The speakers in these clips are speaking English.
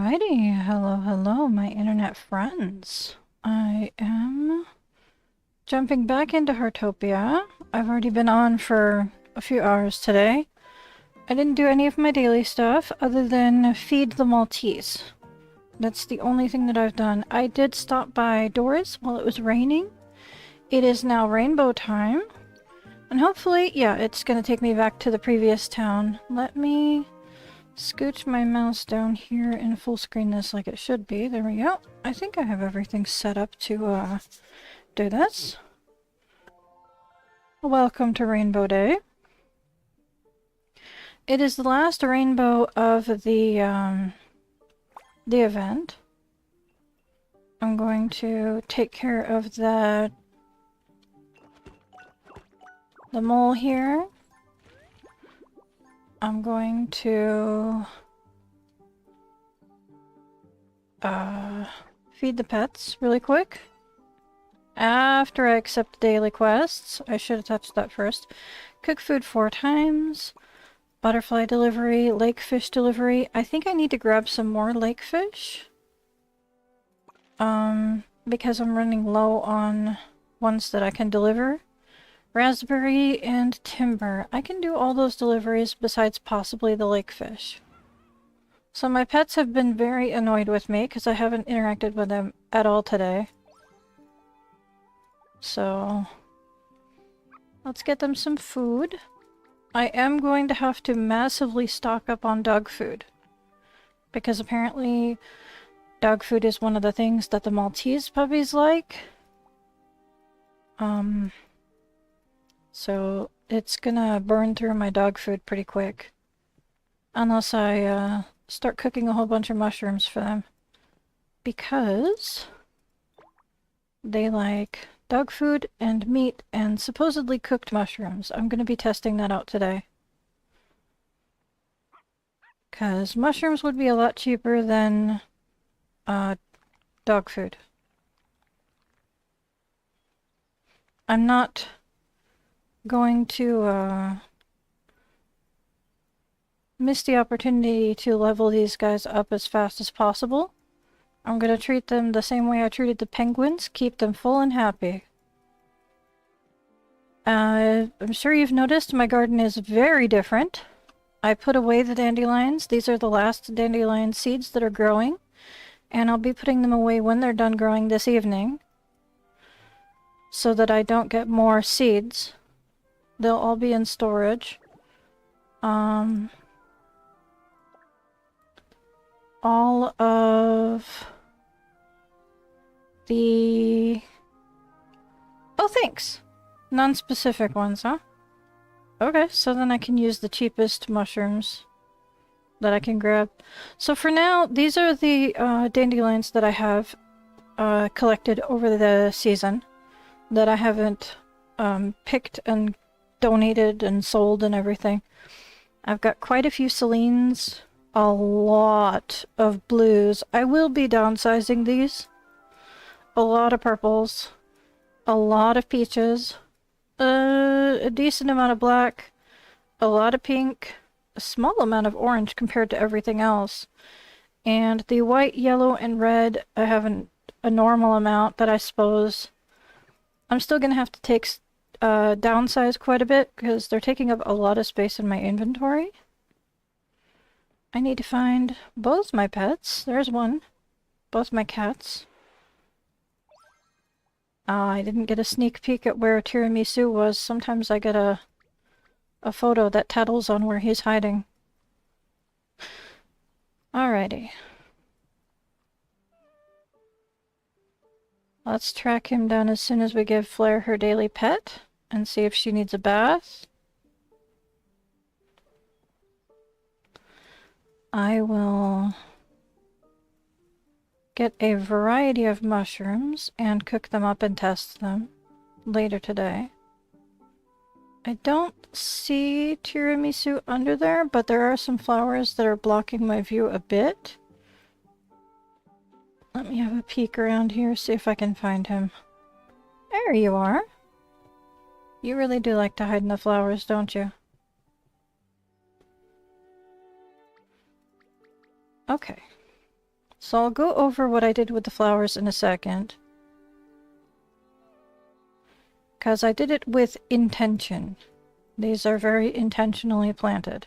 Alrighty, hello, my internet friends. I am jumping back into Heartopia. I've already been on for a few hours today. I didn't do any of my daily stuff other than feed the Maltese. That's the only thing that I've done. I did stop by Doris while it was raining. It is now rainbow time. And hopefully, yeah, it's gonna take me back to the previous town. Let me scooch my mouse down here and full screen this like it should be. There we go. I think I have everything set up to do this. Welcome to Rainbow Day. It is the last rainbow of the event. I'm going to take care of the mole here. I'm going to feed the pets really quick. After I accept daily quests, I should have touched that first. Cook food 4 times. Butterfly delivery, lake fish delivery. I think I need to grab some more lake fish. Because I'm running low on ones that I can deliver. Raspberry and timber. I can do all those deliveries besides possibly the lake fish. So my pets have been very annoyed with me because I haven't interacted with them at all today. So let's get them some food. I am going to have to massively stock up on dog food because apparently dog food is one of the things that the Maltese puppies like. So it's gonna burn through my dog food pretty quick. Unless I start cooking a whole bunch of mushrooms for them. Because they like dog food and meat and supposedly cooked mushrooms. I'm gonna be testing that out today. Because mushrooms would be a lot cheaper than dog food. I'm not going to miss the opportunity to level these guys up as fast as possible. I'm going to treat them the same way I treated the penguins, keep them full and happy. I'm sure you've noticed my garden is very different. I put away the dandelions. These are the last dandelion seeds that are growing, and I'll be putting them away when they're done growing this evening so that I don't get more seeds. They'll all be in storage. All of the... Oh, thanks! Non-specific ones, huh? Okay, so then I can use the cheapest mushrooms that I can grab. So for now, these are the dandelions that I have collected over the season that I haven't picked and donated and sold and everything. I've got quite a few Celines, a lot of blues. I will be downsizing these. A lot of purples, a lot of peaches, a decent amount of black, a lot of pink, a small amount of orange compared to everything else. And the white, yellow, and red, I have a normal amount that I suppose I'm still gonna have to take downsize quite a bit because they're taking up a lot of space in my inventory. I need to find both my pets. There's one. Both my cats. I didn't get a sneak peek at where Tiramisu was. Sometimes I get a photo that tattles on where he's hiding. Alrighty. Let's track him down as soon as we give Flair her daily pet and see if she needs a bath. I will get a variety of mushrooms and cook them up and test them later today. I don't see Tiramisu under there, but there are some flowers that are blocking my view a bit. Let me have a peek around here, see if I can find him. There you are. You really do like to hide in the flowers, don't you? Okay. So I'll go over what I did with the flowers in a second. Because I did it with intention. These are very intentionally planted.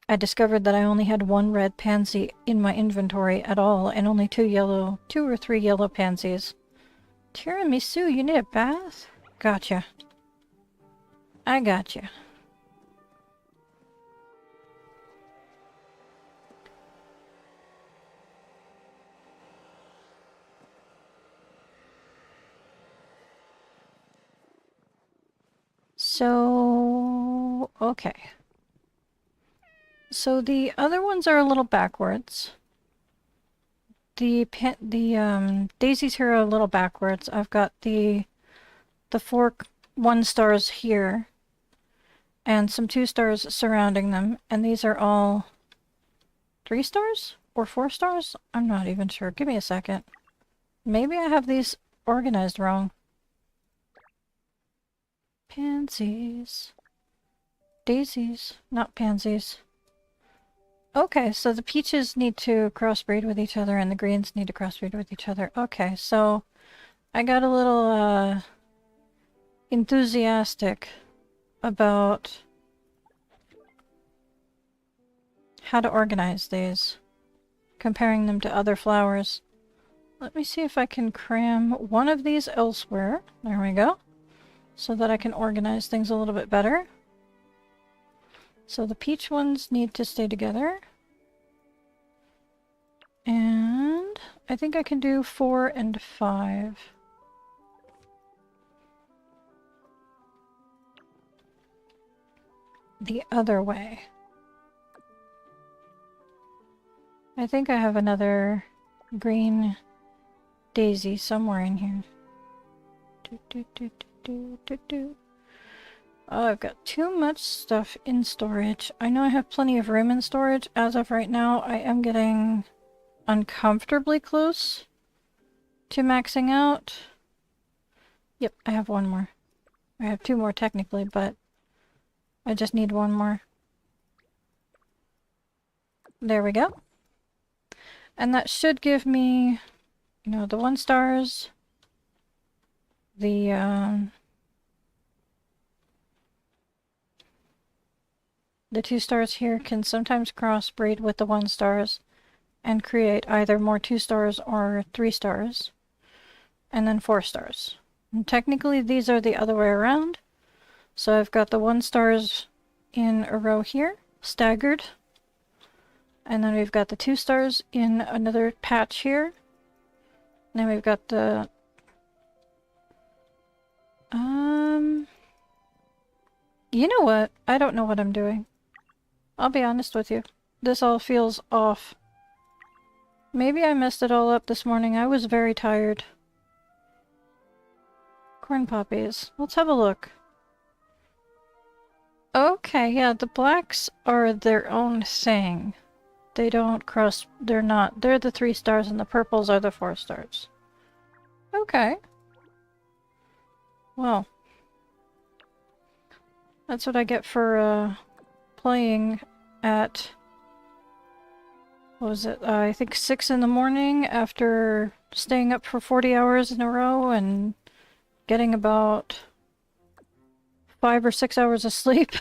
I discovered that I only had one red pansy in my inventory at all, and only two or three yellow pansies. Tiramisu, you need a bath? Gotcha. I gotcha. So, okay. So the other ones are a little backwards. The daisies here are a little backwards. I've got the 4 1-stars here and some 2-stars surrounding them, and these are all 3 stars or 4 stars? I'm not even sure. Give me a second. Maybe I have these organized wrong. Pansies. Daisies, not pansies. Okay, so the peaches need to crossbreed with each other and the greens need to crossbreed with each other. Okay, so I got a little enthusiastic about how to organize these, comparing them to other flowers. Let me see if I can cram one of these elsewhere. There we go. So that I can organize things a little bit better. So the peach ones need to stay together. And I think I can do 4 and 5. The other way. I think I have another green daisy somewhere in here. Oh, I've got too much stuff in storage. I know I have plenty of room in storage. As of right now, I am getting uncomfortably close to maxing out. Yep, I have one more. I have 2 more technically, but I just need 1 more. There we go. And that should give me, you know, the 1-stars, the 2 stars here can sometimes crossbreed with the 1-stars and create either more 2 stars or 3 stars, and then 4 stars. And technically these are the other way around. So I've got the 1-stars in a row here, staggered, and then we've got the 2 stars in another patch here. And then we've got the you know what? I don't know what I'm doing. I'll be honest with you. This all feels off. Maybe I messed it all up this morning. I was very tired. Corn poppies. Let's have a look. Okay, yeah, the blacks are their own thing. They don't cross... They're not... They're the 3 stars and the purples are the 4 stars. Okay. Well. That's what I get for, playing at... What was it? I think 6 in the morning after staying up for 40 hours in a row and getting about 5 or 6 hours of sleep.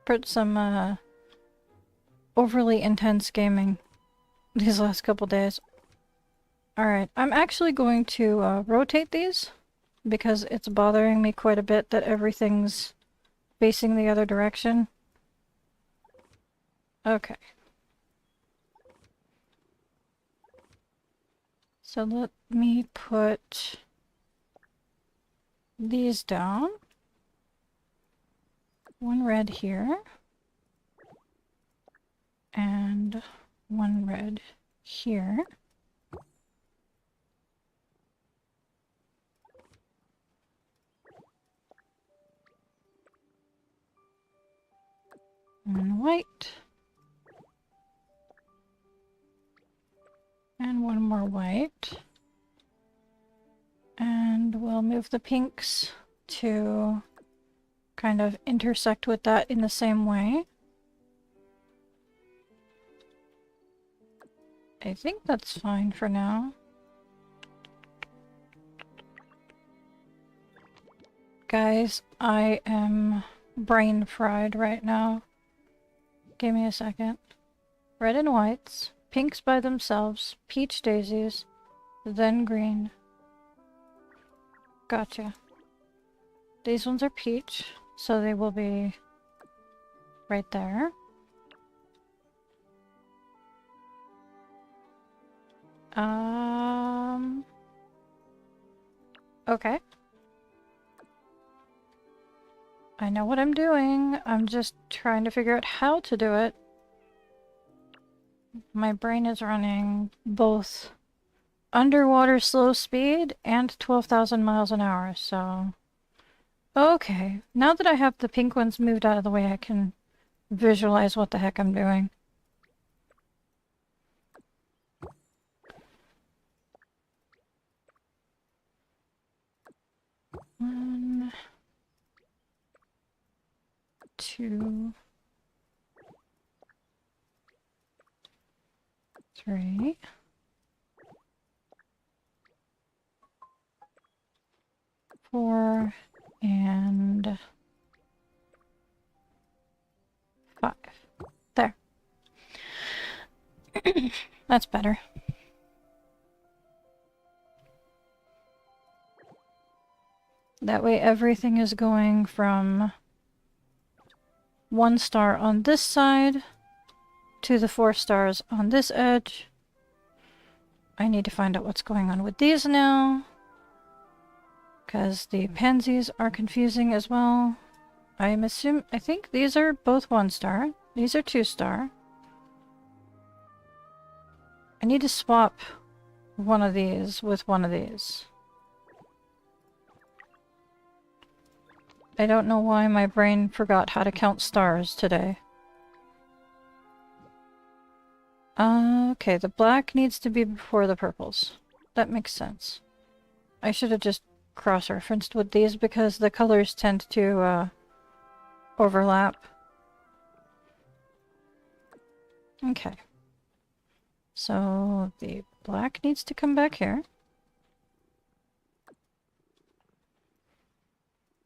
For some, overly intense gaming these last couple days. Alright, I'm actually going to, rotate these because it's bothering me quite a bit that everything's facing the other direction. Okay. So let me put these down. 1 red here. And 1 red here. And white. And 1 more white. And we'll move the pinks to kind of intersect with that in the same way. I think that's fine for now. Guys, I am brain fried right now. Give me a second. Red and whites, pinks by themselves, peach daisies, then green. Gotcha. These ones are peach, so they will be right there. Okay. I know what I'm doing. I'm just trying to figure out how to do it. My brain is running both underwater slow speed and 12,000 miles an hour, so... Okay, now that I have the pink ones moved out of the way, I can visualize what the heck I'm doing. One, two, three. Four and 5. There. That's better. That way everything is going from 1 star on this side to the 4 stars on this edge. I need to find out what's going on with these now, because the pansies are confusing as well. I think these are both 1 star. These are 2 star. I need to swap one of these with one of these. I don't know why my brain forgot how to count stars today. Okay, the black needs to be before the purples. That makes sense. I should have just cross-referenced with these because the colors tend to overlap. Okay. So the black needs to come back here.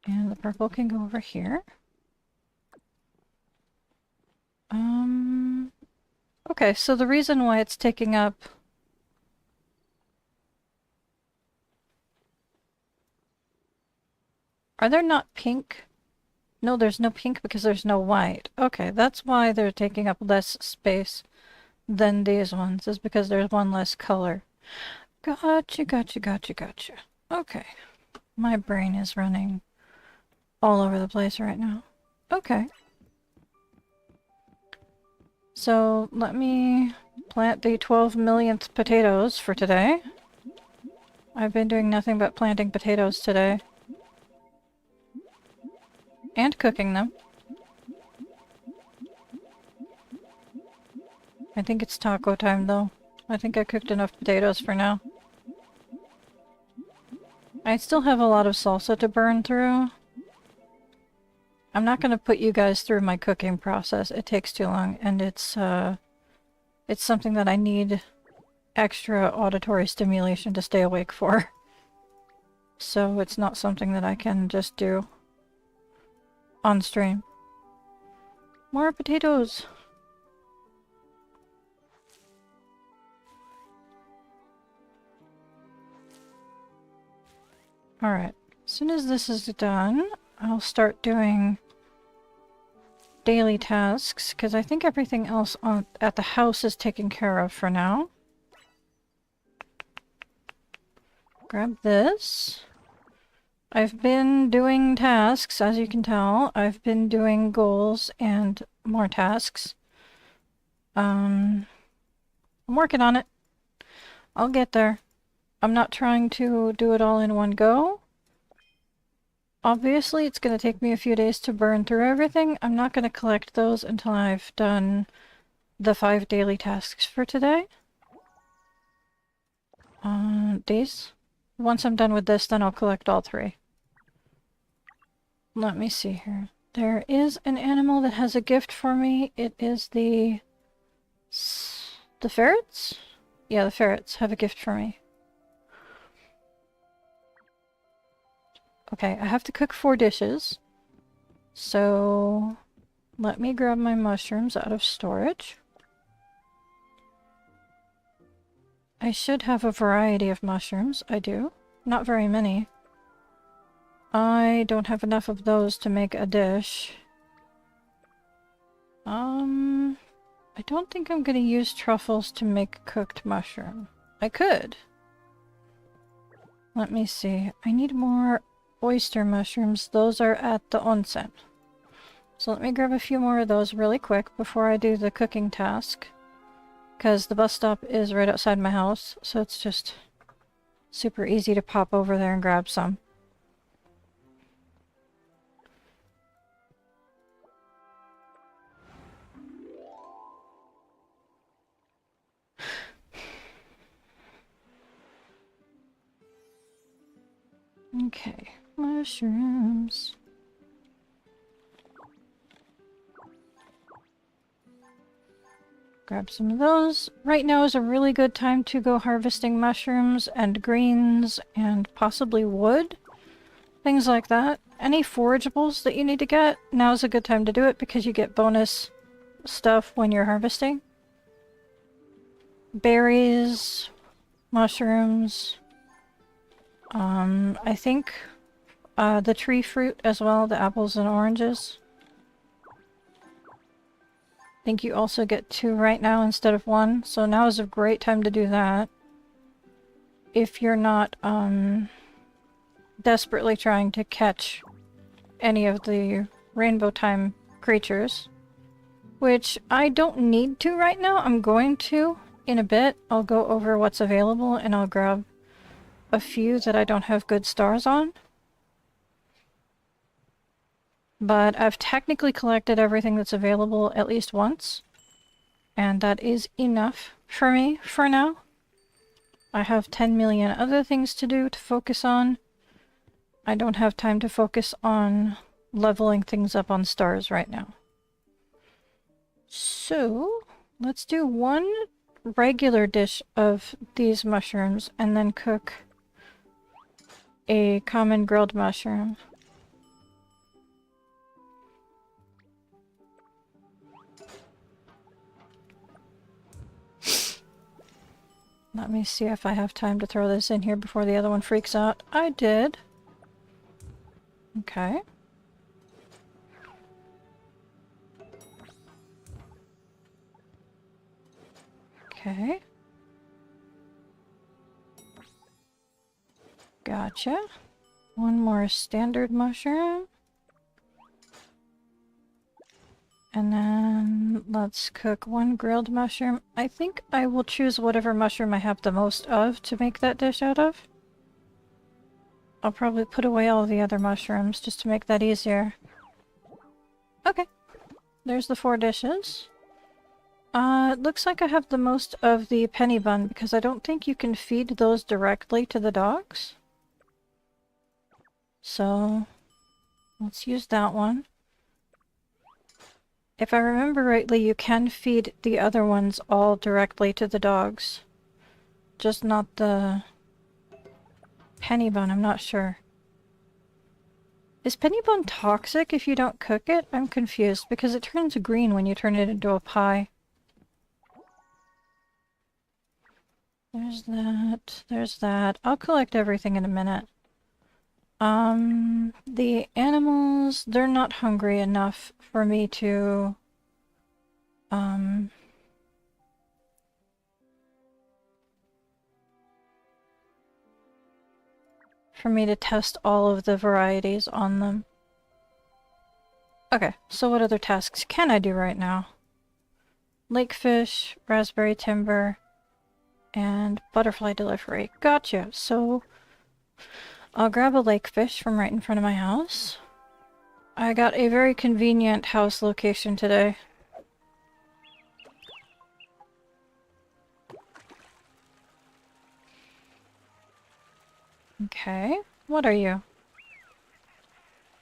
And the purple can go over here. Okay, so the reason why it's taking up... Are there not pink? No, there's no pink because there's no white. Okay, that's why they're taking up less space than these ones, is because there's one less color. Gotcha, gotcha, gotcha, gotcha. Okay. My brain is running all over the place right now. Okay. So, let me plant the 12 millionth potatoes for today. I've been doing nothing but planting potatoes today. And cooking them. I think it's taco time though. I think I cooked enough potatoes for now. I still have a lot of salsa to burn through. I'm not going to put you guys through my cooking process. It takes too long, and it's something that I need extra auditory stimulation to stay awake for. So it's not something that I can just do on stream. More potatoes! Alright, as soon as this is done, I'll start doing daily tasks, because I think everything else at the house is taken care of for now. Grab this. I've been doing tasks, as you can tell. I've been doing goals and more tasks. I'm working on it. I'll get there. I'm not trying to do it all in one go. Obviously, it's going to take me a few days to burn through everything. I'm not going to collect those until I've done the 5 daily tasks for today. These. Once I'm done with this, then I'll collect all 3. Let me see here. There is an animal that has a gift for me. It is the ferrets? Yeah, the ferrets have a gift for me. Okay, I have to cook 4 dishes. So let me grab my mushrooms out of storage. I should have a variety of mushrooms. I do. Not very many. I don't have enough of those to make a dish. I don't think I'm gonna use truffles to make cooked mushroom. I could. Let me see. I need more oyster mushrooms. Those are at the onsen. So let me grab a few more of those really quick before I do the cooking task. Because the bus stop is right outside my house, so it's just super easy to pop over there and grab some. Okay, mushrooms. Grab some of those. Right now is a really good time to go harvesting mushrooms and greens and possibly wood. Things like that. Any forageables that you need to get, now's a good time to do it because you get bonus stuff when you're harvesting. Berries, mushrooms, I think the tree fruit as well, the apples and oranges. I think you also get 2 right now instead of 1, so now is a great time to do that. If you're not desperately trying to catch any of the rainbow time creatures, which I don't need to right now. I'm going to in a bit. I'll go over what's available and I'll grab a few that I don't have good stars on. But I've technically collected everything that's available at least once, and that is enough for me for now. I have 10 million other things to do to focus on. I don't have time to focus on leveling things up on stars right now. So, let's do 1 regular dish of these mushrooms and then cook a common grilled mushroom. Let me see if I have time to throw this in here before the other one freaks out. I did. Okay. Okay. Gotcha. 1 more standard mushroom. And then let's cook 1 grilled mushroom. I think I will choose whatever mushroom I have the most of to make that dish out of. I'll probably put away all the other mushrooms just to make that easier. Okay. There's the 4 dishes. It looks like I have the most of the penny bun because I don't think you can feed those directly to the dogs. So, let's use that one. If I remember rightly, you can feed the other ones all directly to the dogs. Just not the penny bun, I'm not sure. Is penny bun toxic if you don't cook it? I'm confused because it turns green when you turn it into a pie. There's that. There's that. I'll collect everything in a minute. The animals, they're not hungry enough for me to, test all of the varieties on them. Okay, so what other tasks can I do right now? Lakefish, raspberry timber, and butterfly delivery. Gotcha. So I'll grab a lakefish from right in front of my house. I got a very convenient house location today. Okay, what are you?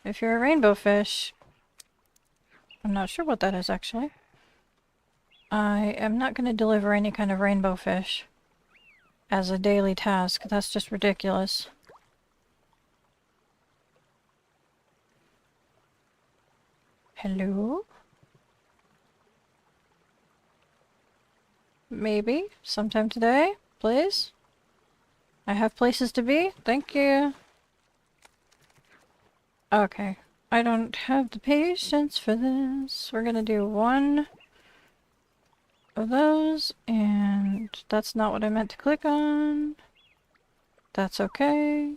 If you're a rainbow fish, I'm not sure what that is actually. I am not going to deliver any kind of rainbow fish as a daily task. That's just ridiculous. Hello? Maybe sometime today, please? I have places to be. Thank you. Okay. I don't have the patience for this. We're gonna do one of those, and that's not what I meant to click on. That's okay.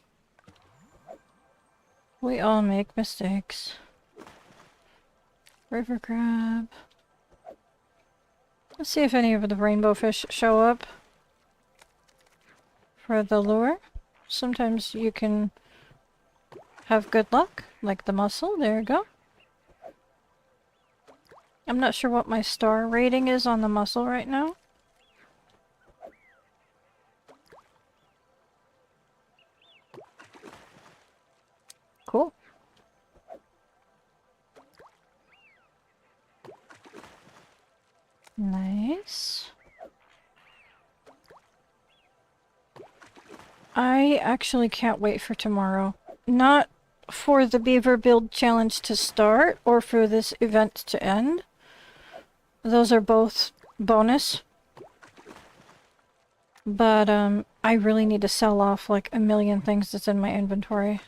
We all make mistakes. River crab. Let's see if any of the rainbow fish show up for the lure. Sometimes you can have good luck, like the mussel. There you go. I'm not sure what my star rating is on the mussel right now. Cool. Nice. I actually can't wait for tomorrow. Not for the beaver build challenge to start or for this event to end. Those are both bonus. But I really need to sell off like a million things that's in my inventory.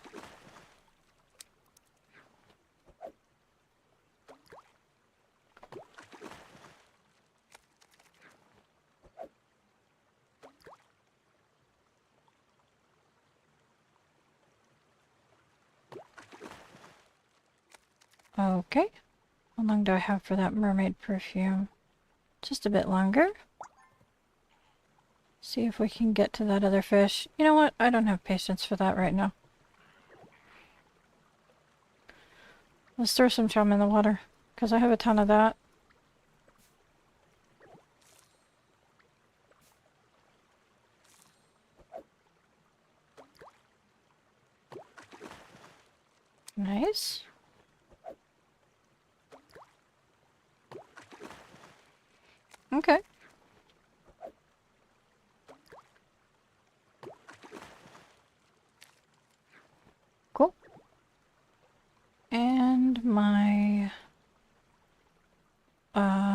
Okay. How long do I have for that mermaid perfume? Just a bit longer. See if we can get to that other fish. You know what? I don't have patience for that right now. Let's throw some chum in the water, because I have a ton of that. Nice. Okay. Cool. And my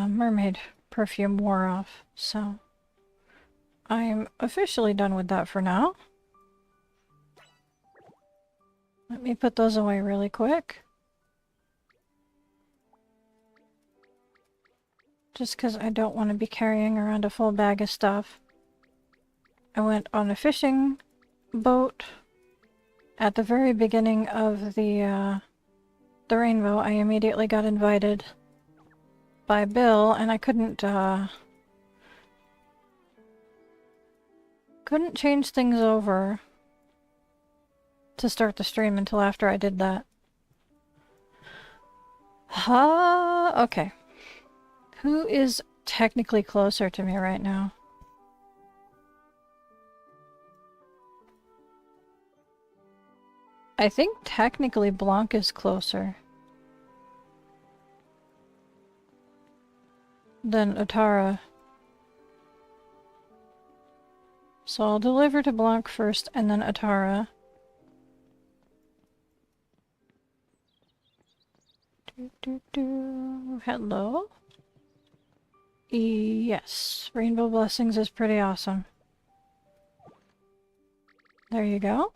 mermaid perfume wore off, so I'm officially done with that for now. Let me put those away really quick. Just because I don't want to be carrying around a full bag of stuff. I went on a fishing boat at the very beginning of the rainbow. I immediately got invited by Bill, and I couldn't change things over to start the stream until after I did that. Okay. Who is technically closer to me right now? I think technically Blanc is closer than Atara. So I'll deliver to Blanc first and then Atara. Hello? Yes, Rainbow Blessings is pretty awesome. There you go.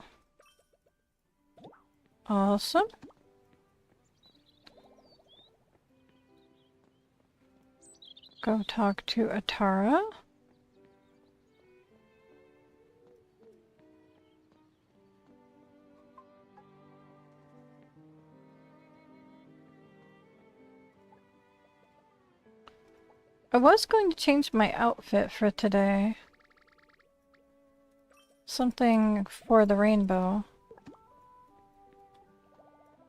Awesome. Go talk to Atara. I was going to change my outfit for today. Something for the rainbow.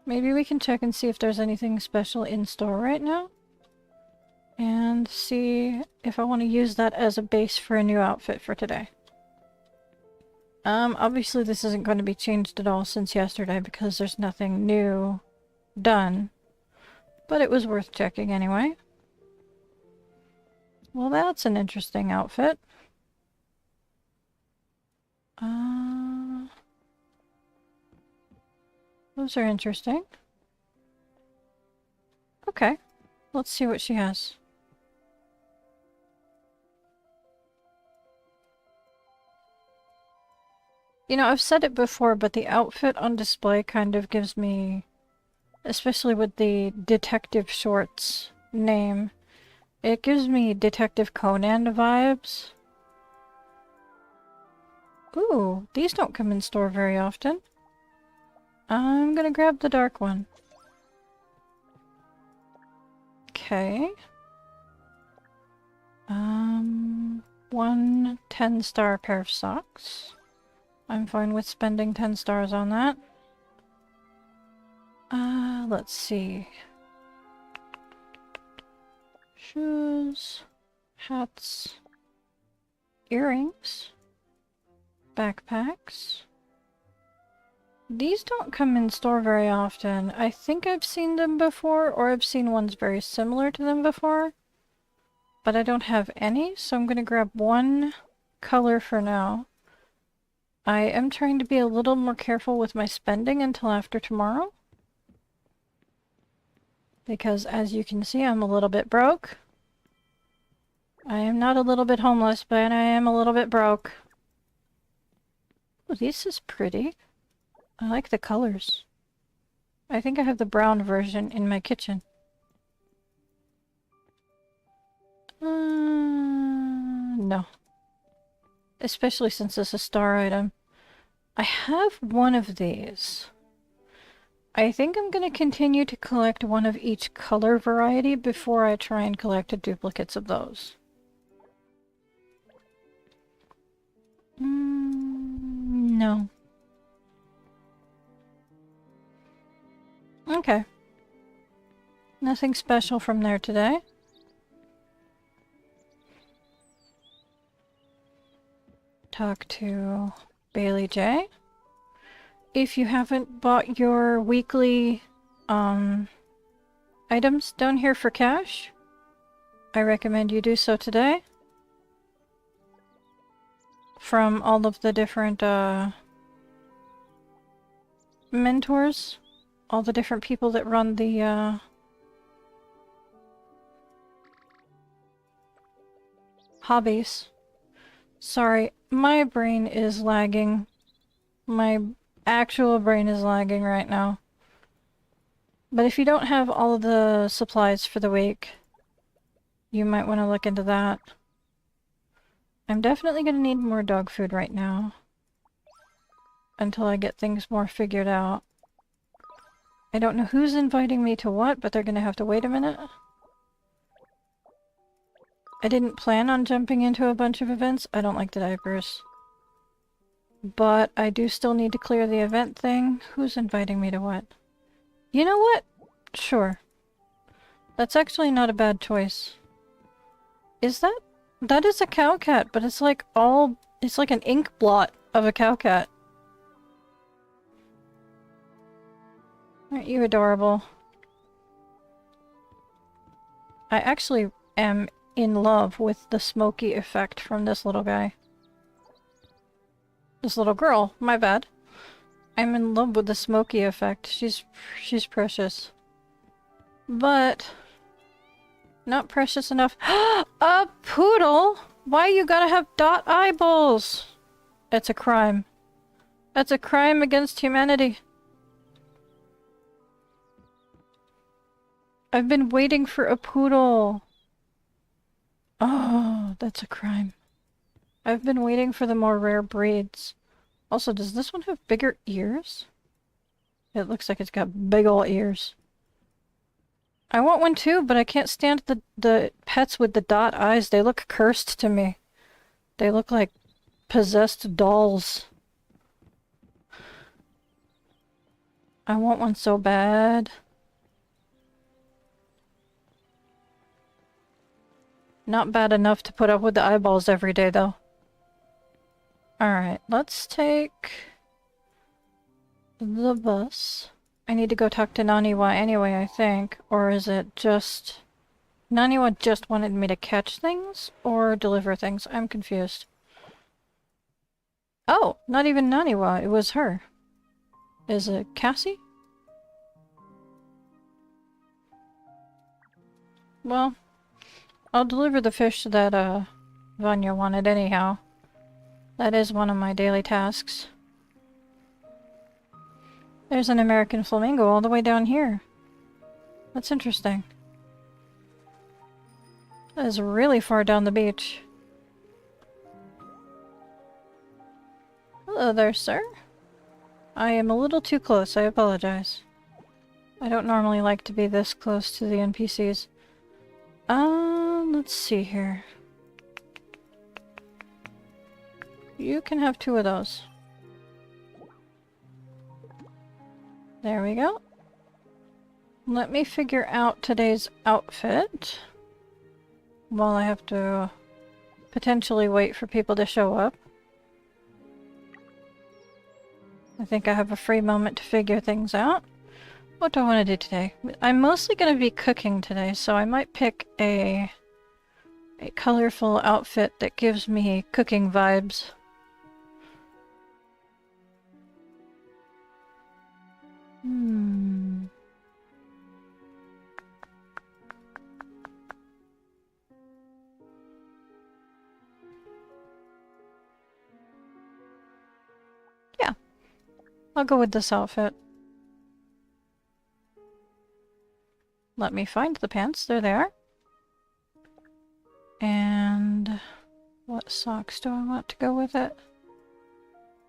Maybe we can check and see if there's anything special in store right now. And see if I want to use that as a base for a new outfit for today. Obviously this isn't going to be changed at all since yesterday because there's nothing new done. But it was worth checking anyway. Well, that's an interesting outfit. Those are interesting. Okay, let's see what she has. You know, I've said it before, but the outfit on display kind of gives me, especially with the Detective Shorts name, it gives me Detective Conan vibes. Ooh, these don't come in store very often. I'm gonna grab the dark one. Okay. One 10-star pair of socks. I'm fine with spending 10 stars on that. Let's see. Shoes, hats, earrings, backpacks. These don't come in store very often. I think I've seen them before, or I've seen ones very similar to them before. But I don't have any, so I'm gonna grab one color for now. I am trying to be a little more careful with my spending until after tomorrow. Because as you can see, I'm a little bit broke. I am not a little bit homeless, but I am a little bit broke. Oh, this is pretty. I like the colors. I think I have the brown version in my kitchen. No. Especially since it's a star item. I have one of these. I think I'm going to continue to collect one of each color variety before I try and collect duplicates of those. No. Okay. Nothing special from there today. Talk to Bailey J. If you haven't bought your weekly items down here for cash, I recommend you do so today. From all of the different mentors, all the different people that run the hobbies. Sorry, my brain is lagging. My actual brain is lagging right now. But if you don't have all of the supplies for the week, you might want to look into that. I'm definitely going to need more dog food right now. Until I get things more figured out. I don't know who's inviting me to what, but they're going to have to wait a minute. I didn't plan on jumping into a bunch of events. I don't like the diapers. But I do still need to clear the event thing. Who's inviting me to what? You know what? Sure. That's actually not a bad choice. Is that? That is a cow cat, but it's like all... It's like an ink blot of a cow cat. Aren't you adorable? I actually am in love with the smoky effect from this little guy. This little girl, my bad. I'm in love with the smoky effect. She's precious. But not precious enough. A poodle? Why you gotta have dot eyeballs? It's a crime. That's a crime against humanity. I've been waiting for a poodle. Oh, that's a crime. I've been waiting for the more rare breeds. Also, does this one have bigger ears? It looks like it's got big ol' ears. I want one too, but I can't stand the pets with the dot eyes. They look cursed to me. They look like possessed dolls. I want one so bad. Not bad enough to put up with the eyeballs every day, though. Alright, let's take the bus I need to go talk to Naniwa anyway, I think. Or is it just... Naniwa just wanted me to catch things? Or deliver things? I'm confused. Oh! Not even Naniwa, it was her. Is it Cassie? Well, I'll deliver the fish that, Vanya wanted anyhow. That is one of my daily tasks. There's an American flamingo all the way down here. That's interesting. That is really far down the beach. Hello there, sir. I am a little too close, I apologize. I don't normally like to be this close to the NPCs. Let's see here. You can have 2 of those. There we go. Let me figure out today's outfit. While I have to potentially wait for people to show up. I think I have a free moment to figure things out. What do I want to do today? I'm mostly going to be cooking today, so I might pick a colorful outfit that gives me cooking vibes. Yeah. I'll go with this outfit. Let me find the pants. There they are. And what socks do I want to go with it?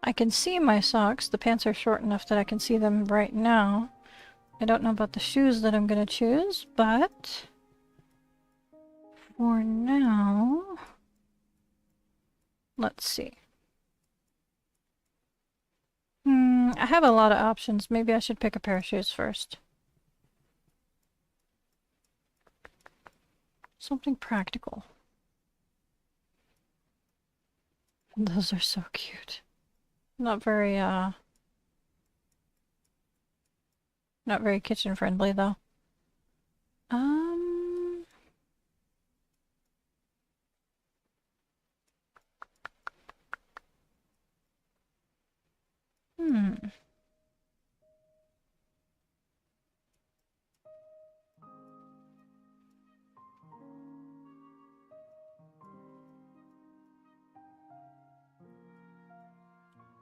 I can see my socks. The pants are short enough that I can see them right now. I don't know about the shoes that I'm going to choose, but for now, let's see. I have a lot of options. Maybe I should pick a pair of shoes first. Something practical. Those are so cute. Not very kitchen friendly though.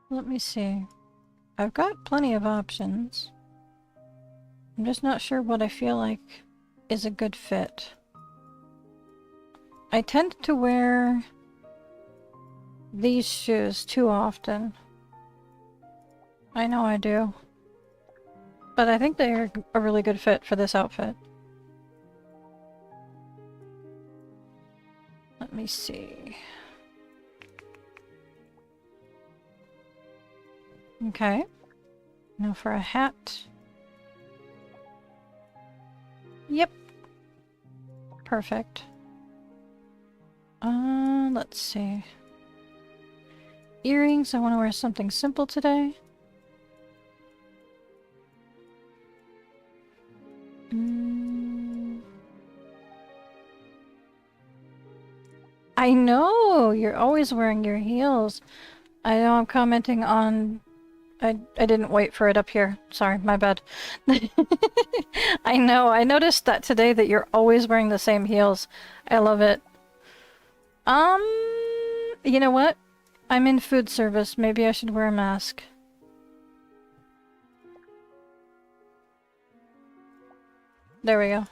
Let me see. I've got plenty of options. I'm just not sure what I feel like is a good fit. I tend to wear these shoes too often. I know I do. But I think they're a really good fit for this outfit. Let me see. Okay. Now for a hat. Yep. Perfect. Let's see. Earrings, I want to wear something simple today. I know! You're always wearing your heels. I know I'm commenting on... I didn't wait for it up here. Sorry, my bad. I know, I noticed that today that you're always wearing the same heels. I love it. You know what? I'm in food service. Maybe I should wear a mask. There we go.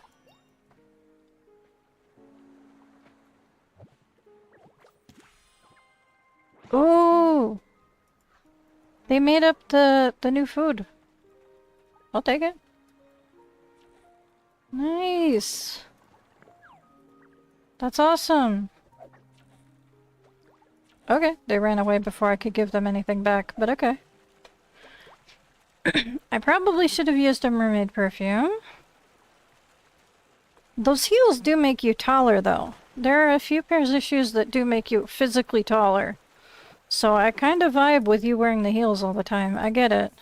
Ooh! They made up the new food. I'll take it. Nice! That's awesome! Okay, they ran away before I could give them anything back, but okay. I probably should have used a mermaid perfume. Those heels do make you taller, though. There are a few pairs of shoes that do make you physically taller. So I kind of vibe with you wearing the heels all the time. I get it.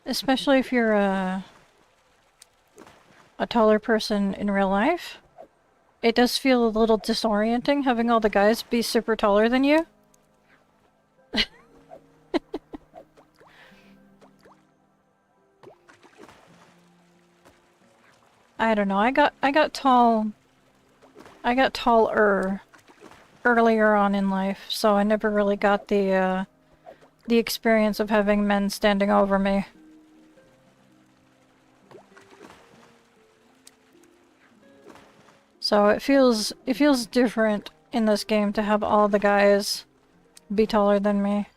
Especially if you're a taller person in real life. It does feel a little disorienting having all the guys be super taller than you. I don't know. I got tall. I got taller earlier on in life, so I never really got the experience of having men standing over me. So it feels different in this game to have all the guys be taller than me.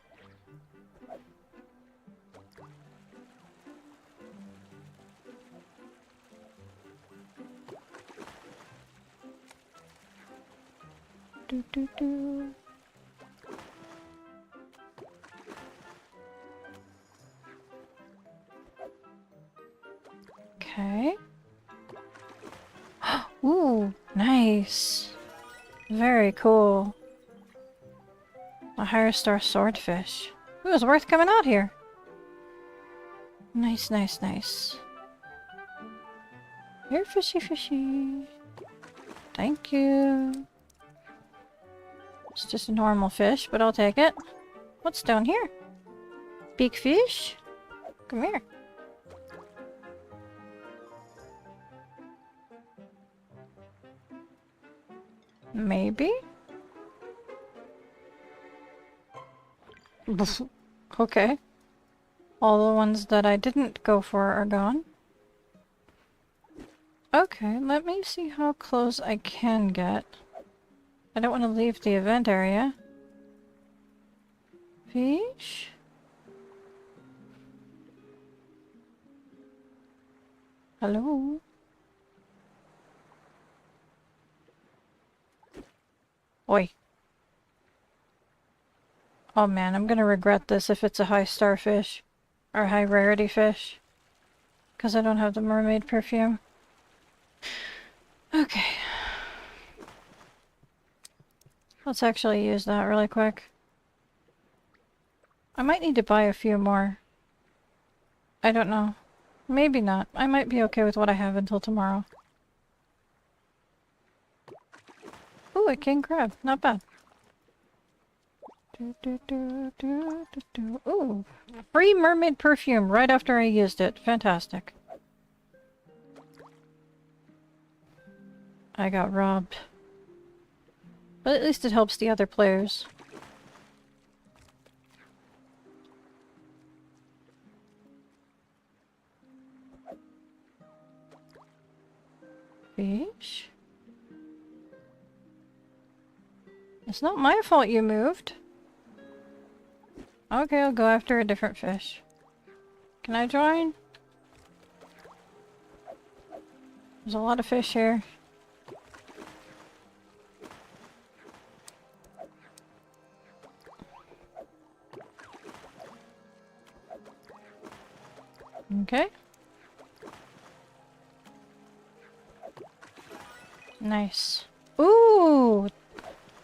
Do, do, do. Okay. Ooh, nice. Very cool. A higher star swordfish. It was worth coming out here. Nice, nice, nice. Here, fishy, fishy. Thank you. It's just a normal fish, but I'll take it. What's down here? Big fish? Come here. Maybe? Okay. All the ones that I didn't go for are gone. Okay, let me see how close I can get. I don't want to leave the event area. Fish? Hello? Oi. Oh man, I'm gonna regret this if it's a high star fish. Or high rarity fish. Because I don't have the mermaid perfume. Okay. Let's actually use that really quick. I might need to buy a few more. I don't know. Maybe not. I might be okay with what I have until tomorrow. Ooh, a king crab. Not bad. Ooh, free mermaid perfume right after I used it. Fantastic. I got robbed. But at least it helps the other players. Fish? It's not my fault you moved. Okay, I'll go after a different fish. Can I join? There's a lot of fish here. Okay. Nice. Ooh!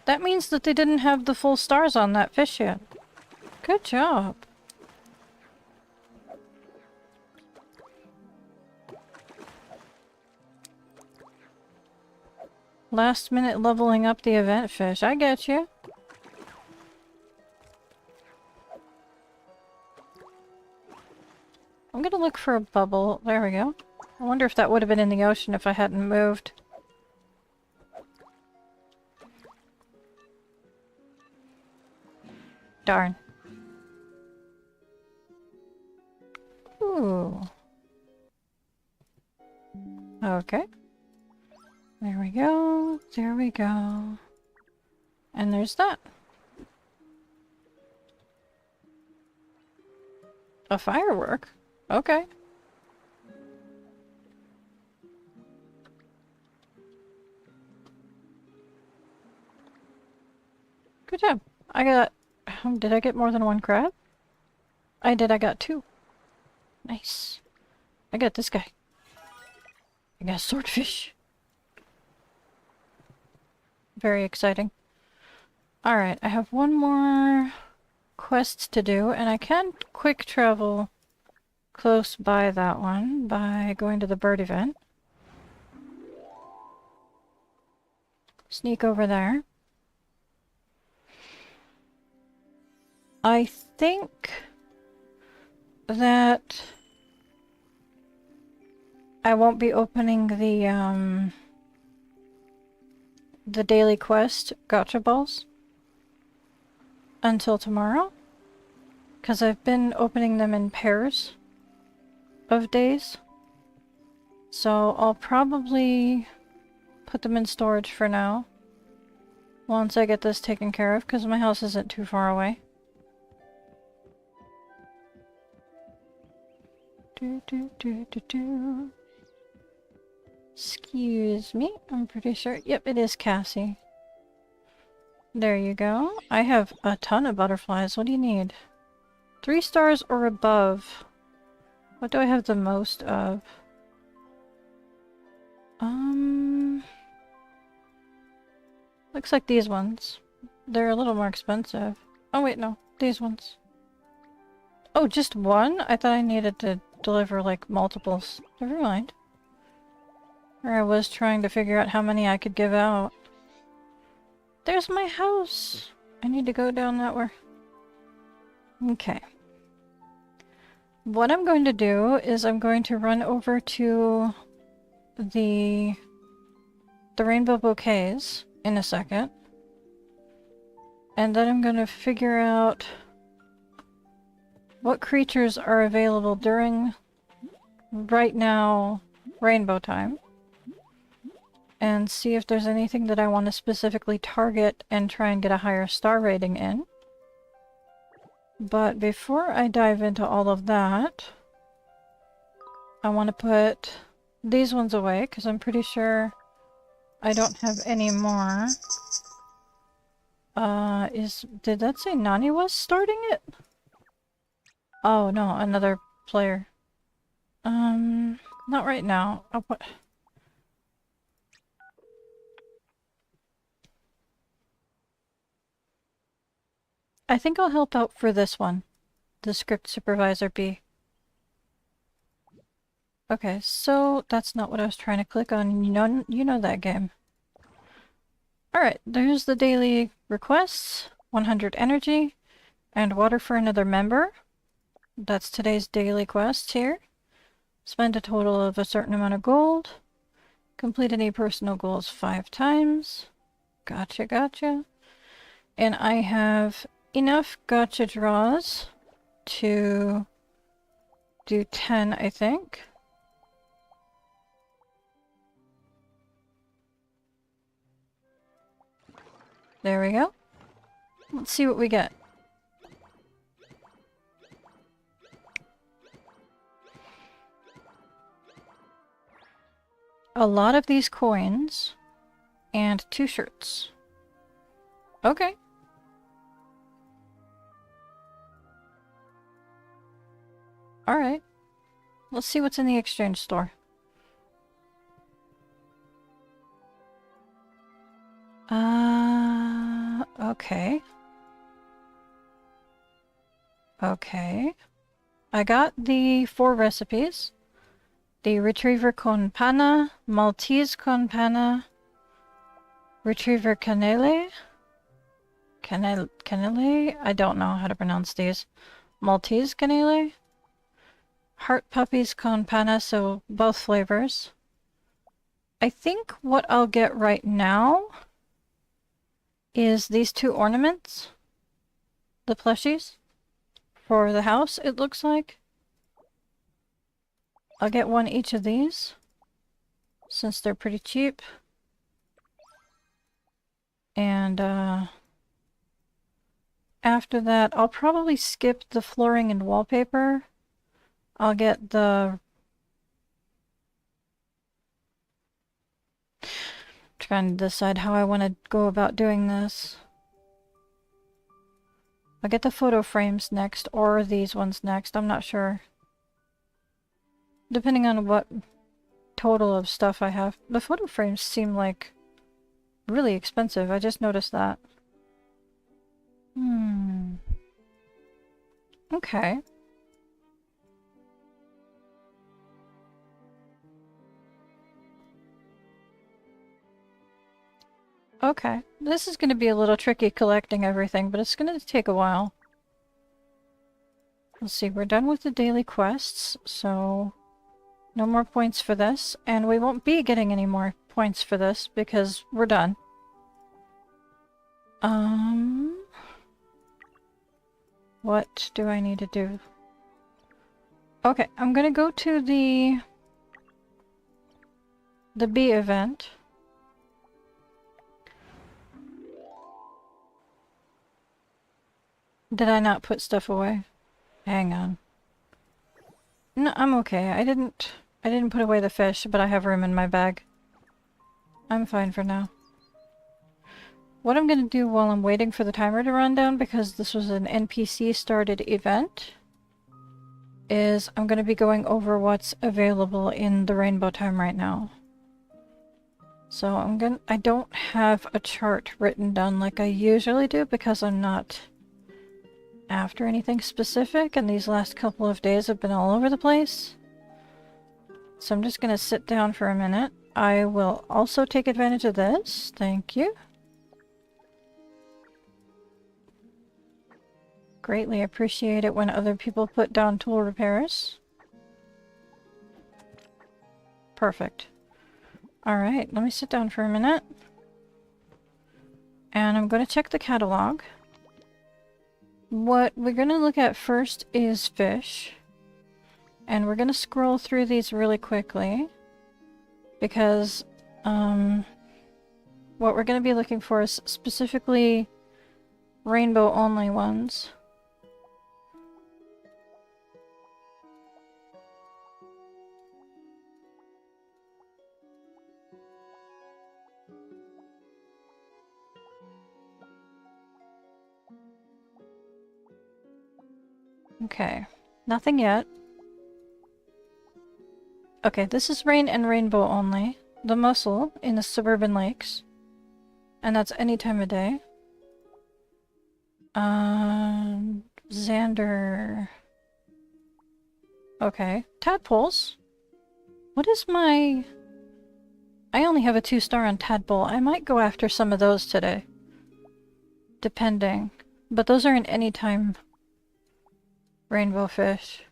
That means that they didn't have the full stars on that fish yet. Good job. Last minute leveling up the event fish. I get you. I'm gonna look for a bubble. There we go. I wonder if that would have been in the ocean if I hadn't moved. Darn. Ooh. Okay. There we go. There we go. And there's that. A firework? Okay. Good job. I got... did I get more than one crab? I did. I got 2. Nice. I got this guy. I got a swordfish. Very exciting. Alright, I have one more quest to do, and I can quick travel close by that one by going to the bird event. Sneak over there. I think that I won't be opening the daily quest gotcha balls until tomorrow, because I've been opening them in pairs of days. So I'll probably put them in storage for now once I get this taken care of, because my house isn't too far away. Excuse me, I'm pretty sure. Yep, it is Cassie. There you go. I have a ton of butterflies. What do you need? 3 stars or above. What do I have the most of? Looks like these ones. They're a little more expensive. Oh wait, no. These ones. Oh, just one? I thought I needed to deliver, like, multiples. Never mind. Or I was trying to figure out how many I could give out. There's my house! I need to go down that way. Okay. What I'm going to do is I'm going to run over to the rainbow bouquets in a second. And then I'm going to figure out what creatures are available during, right now, rainbow time. And see if there's anything that I want to specifically target and try and get a higher star rating in. But before I dive into all of that, I want to put these ones away, because I'm pretty sure I don't have any more. Did that say Nani was starting it? Oh no, another player. Not right now. I'll put... I think I'll help out for this one. The script supervisor B. Okay, so that's not what I was trying to click on. You know that game. Alright, there's the daily requests. 100 energy. And water for another member. That's today's daily quest here. Spend a total of a certain amount of gold. Complete any personal goals 5 times. Gotcha, gotcha. And I have enough gotcha draws to do 10, I think. There we go. Let's see what we get. A lot of these coins and 2 shirts. Okay. Alright. Let's see what's in the exchange store. Okay. Okay. I got the 4 recipes. The Retriever con Panna, Maltese con Panna, Retriever Cannelle? Cannelle? I don't know how to pronounce these. Maltese Cannelle? Heart Puppies con Panna, so both flavors. I think what I'll get right now is these 2 ornaments. The plushies. For the house, it looks like. I'll get 1 each of these, since they're pretty cheap. And, after that, I'll probably skip the flooring and wallpaper. I'll get the... trying to decide how I want to go about doing this. I'll get the photo frames next, or these ones next, I'm not sure. Depending on what total of stuff I have. The photo frames seem like really expensive, I just noticed that. Okay. Okay. This is going to be a little tricky collecting everything, but it's going to take a while. Let's see, we're done with the daily quests, so no more points for this, and we won't be getting any more points for this because we're done. What do I need to do? Okay, I'm gonna go to the bee event. Did I not put stuff away? Hang on. No, I'm okay. I didn't put away the fish, but I have room in my bag. I'm fine for now. What I'm gonna do while I'm waiting for the timer to run down, because this was an NPC started event, is I'm gonna be going over what's available in the rainbow time right now. So I don't have a chart written down like I usually do because I'm not after anything specific, and these last couple of days have been all over the place. So I'm just gonna sit down for a minute. I will also take advantage of this. Thank you. Greatly appreciate it when other people put down tool repairs. Perfect. Alright, let me sit down for a minute. And I'm going to check the catalog. What we're going to look at first is fish. And we're going to scroll through these really quickly. Because what we're going to be looking for is specifically rainbow only ones. Okay, nothing yet. Okay, this is rain and rainbow only. The mussel in the suburban lakes. And that's any time of day. Xander. Okay, tadpoles. What is my... I only have a 2-star on tadpole. I might go after some of those today. Depending. But those are in any time rainbow fish.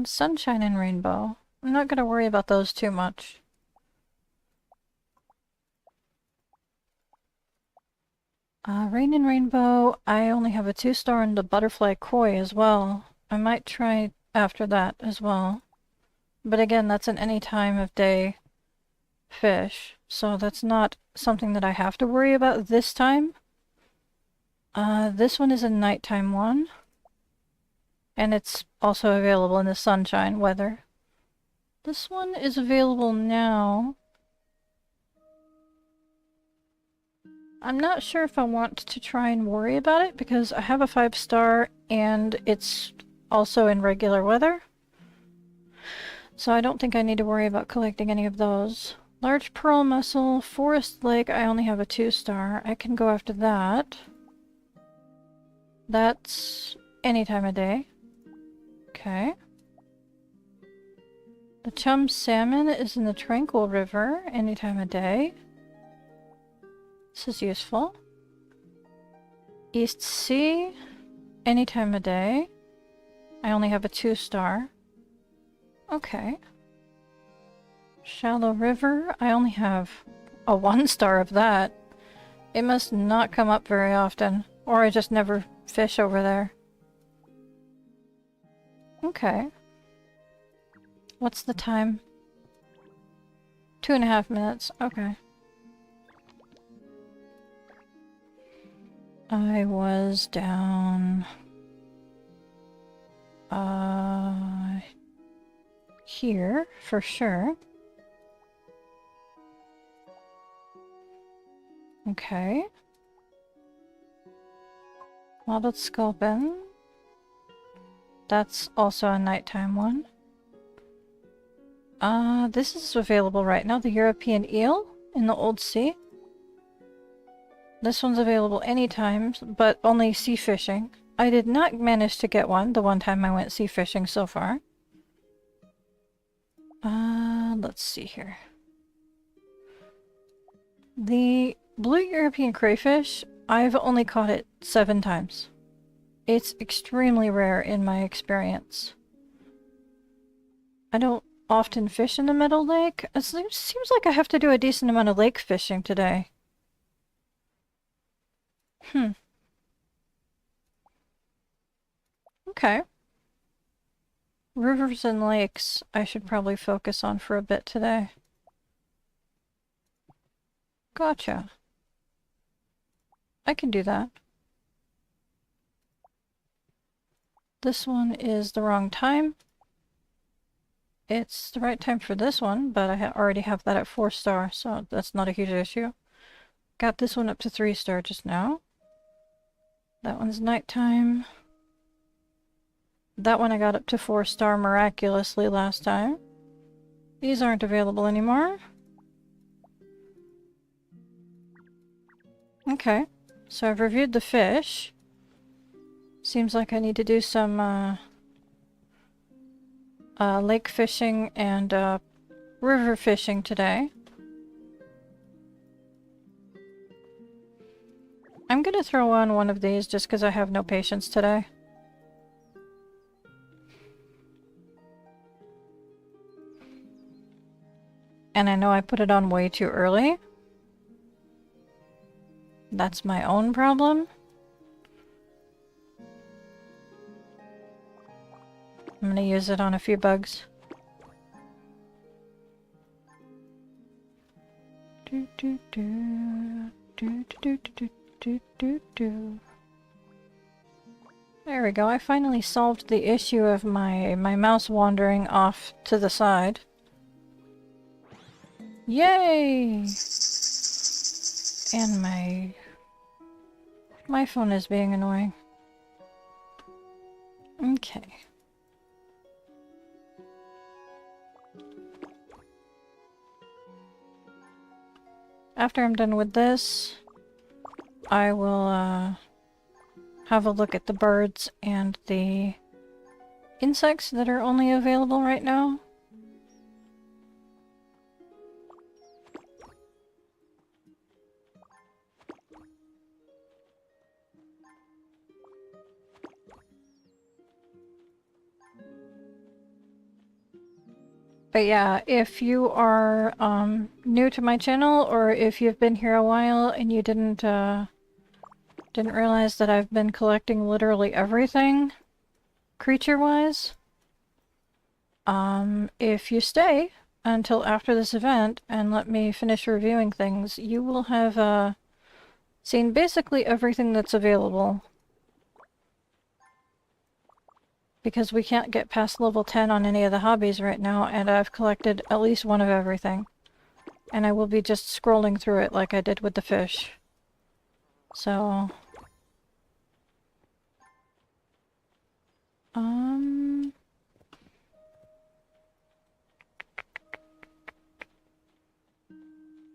Sunshine and rainbow. I'm not gonna worry about those too much. Rain and rainbow. I only have a 2-star on the butterfly koi as well. I might try after that as well. But again, that's an any time of day fish. So that's not something that I have to worry about this time. This one is a nighttime one. And it's also available in the sunshine weather. This one is available now. I'm not sure if I want to try and worry about it because I have a 5-star and it's also in regular weather. So I don't think I need to worry about collecting any of those. Large pearl mussel, forest lake, I only have a 2-star. I can go after that. That's any time of day. Okay. The chum salmon is in the tranquil river any time of day. This is useful. East sea, any time of day. I only have a 2-star. Okay. Shallow river, I only have a 1-star of that. It must not come up very often, or I just never fish over there. Okay. What's the time? 2.5 minutes. Okay. I was down... here, for sure. Okay. Mottled sculpin. That's also a nighttime one. This is available right now, the European eel in the Old Sea. This one's available anytime, but only sea fishing. I did not manage to get one the one time I went sea fishing so far. Let's see here. The blue European crayfish, I've only caught it 7 times. It's extremely rare in my experience. I don't often fish in the middle lake. It seems like I have to do a decent amount of lake fishing today. Okay. Rivers and lakes I should probably focus on for a bit today. Gotcha. I can do that. This one is the wrong time. It's the right time for this one, but I already have that at 4-star, so that's not a huge issue. Got this one up to 3-star just now. That one's nighttime. That one I got up to 4-star miraculously last time. These aren't available anymore. Okay, so I've reviewed the fish. Seems like I need to do some lake fishing and river fishing today. I'm gonna throw on one of these just because I have no patience today. And I know I put it on way too early. That's my own problem. I'm gonna use it on a few bugs. Do do do do do do do do do. There we go. I finally solved the issue of my mouse wandering off to the side. Yay! And my phone is being annoying. Okay. After I'm done with this, I will have a look at the birds and the insects that are only available right now. But yeah, if you are new to my channel, or if you've been here a while and you didn't realize that I've been collecting literally everything, creature-wise, if you stay until after this event and let me finish reviewing things, you will have seen basically everything that's available. Because we can't get past level 10 on any of the hobbies right now, and I've collected at least one of everything. And I will be just scrolling through it like I did with the fish. So...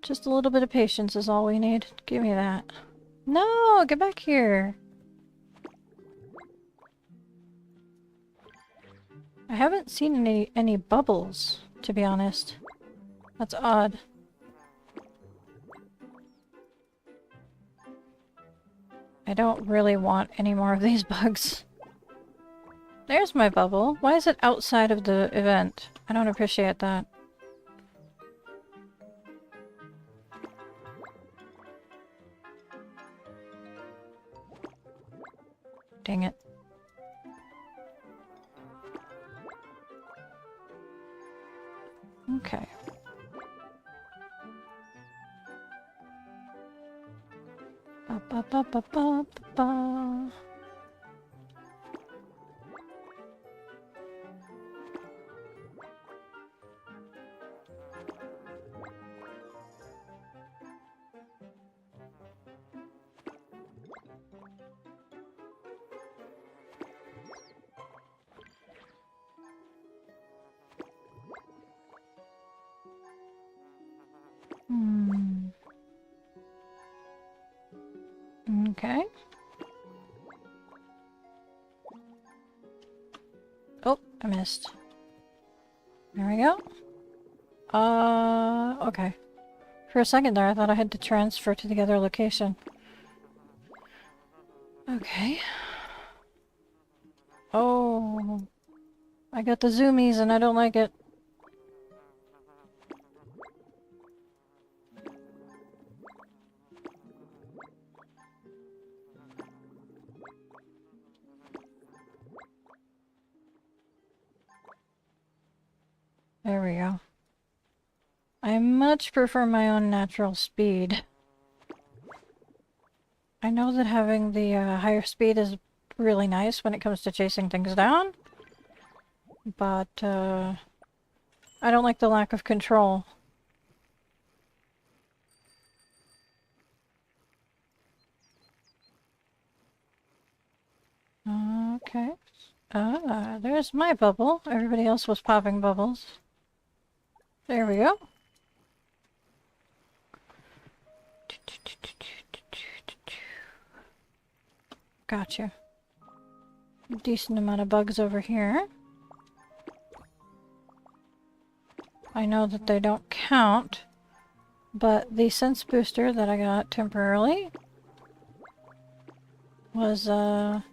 just a little bit of patience is all we need. Give me that. No! Get back here! I haven't seen any bubbles, to be honest. That's odd. I don't really want any more of these bugs. There's my bubble. Why is it outside of the event? I don't appreciate that. Dang it. Okay. Ba ba ba ba ba ba. Okay. Oh, I missed. There we go. Okay. For a second there, I thought I had to transfer to the other location. Okay. Oh. I got the zoomies and I don't like it. There we go. I much prefer my own natural speed. I know that having the higher speed is really nice when it comes to chasing things down, but I don't like the lack of control. Okay. There's my bubble. Everybody else was popping bubbles. There we go. Gotcha. Decent amount of bugs over here. I know that they don't count, but the sense booster that I got temporarily was on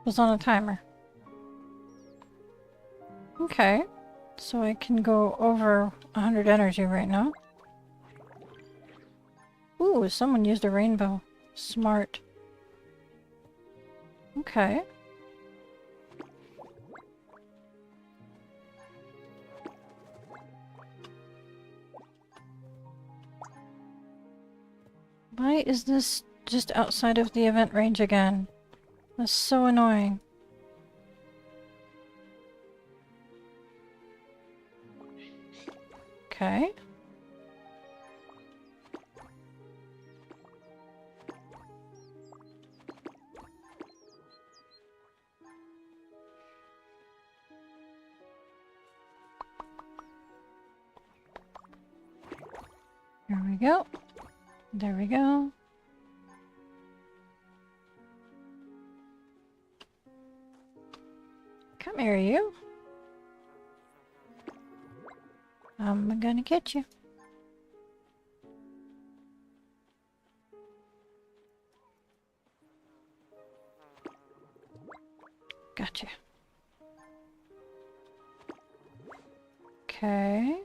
a timer. Okay. So I can go over 100 energy right now. Ooh, someone used a rainbow. Smart. Okay. Why is this just outside of the event range again? That's so annoying. Okay. There we go. There we go. Come here, you. I'm gonna get you. Gotcha. Okay.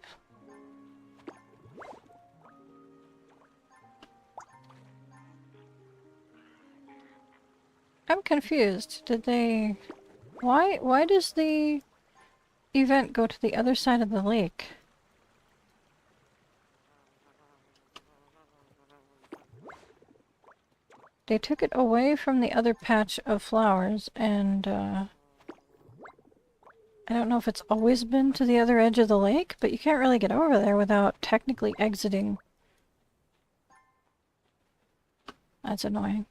I'm confused. Did they... Why does the event go to the other side of the lake? They took it away from the other patch of flowers, and I don't know if it's always been to the other edge of the lake, but you can't really get over there without technically exiting. That's annoying.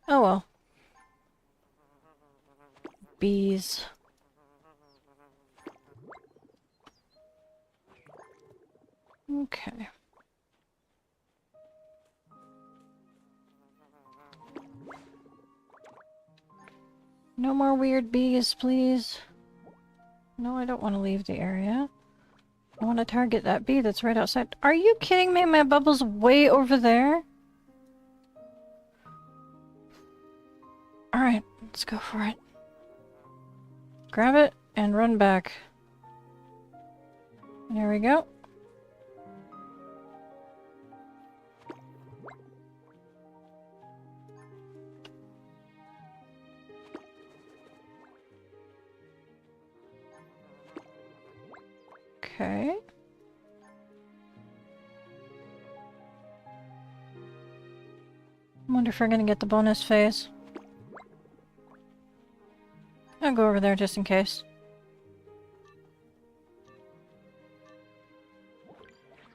Oh well. Bees. Okay. No more weird bees, please. No, I don't want to leave the area. I want to target that bee that's right outside. Are you kidding me? My bubble's way over there? Alright, let's go for it. Grab it and run back. There we go. Okay. I wonder if we're gonna get the bonus phase. I'll go over there just in case.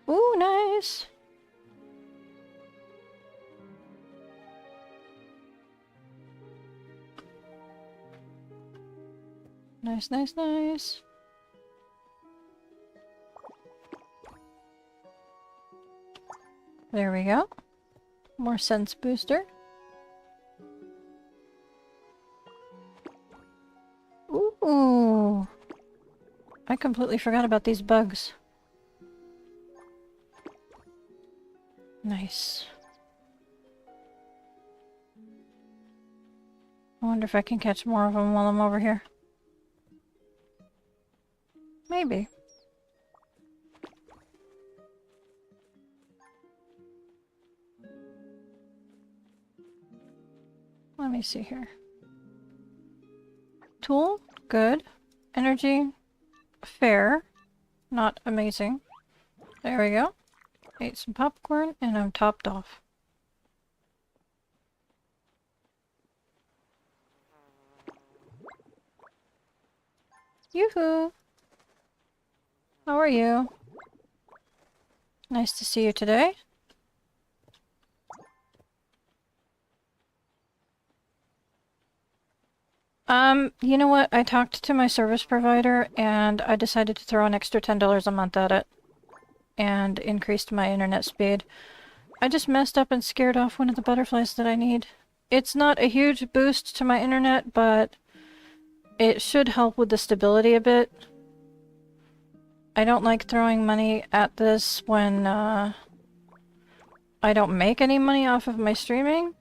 Ooh, nice! Nice, nice, nice. There we go. More sense booster. completely forgot about these bugs. Nice. I wonder if I can catch more of them while I'm over here. Maybe. Let me see here. Tool, good. Energy, fair. Not amazing. There we go. Ate some popcorn and I'm topped off. Yoo-hoo! How are you? Nice to see you today. You know what? I talked to my service provider and I decided to throw an extra $10 a month at it. And increased my internet speed. I just messed up and scared off one of the butterflies that I need. It's not a huge boost to my internet, but it should help with the stability a bit. I don't like throwing money at this when I don't make any money off of my streaming.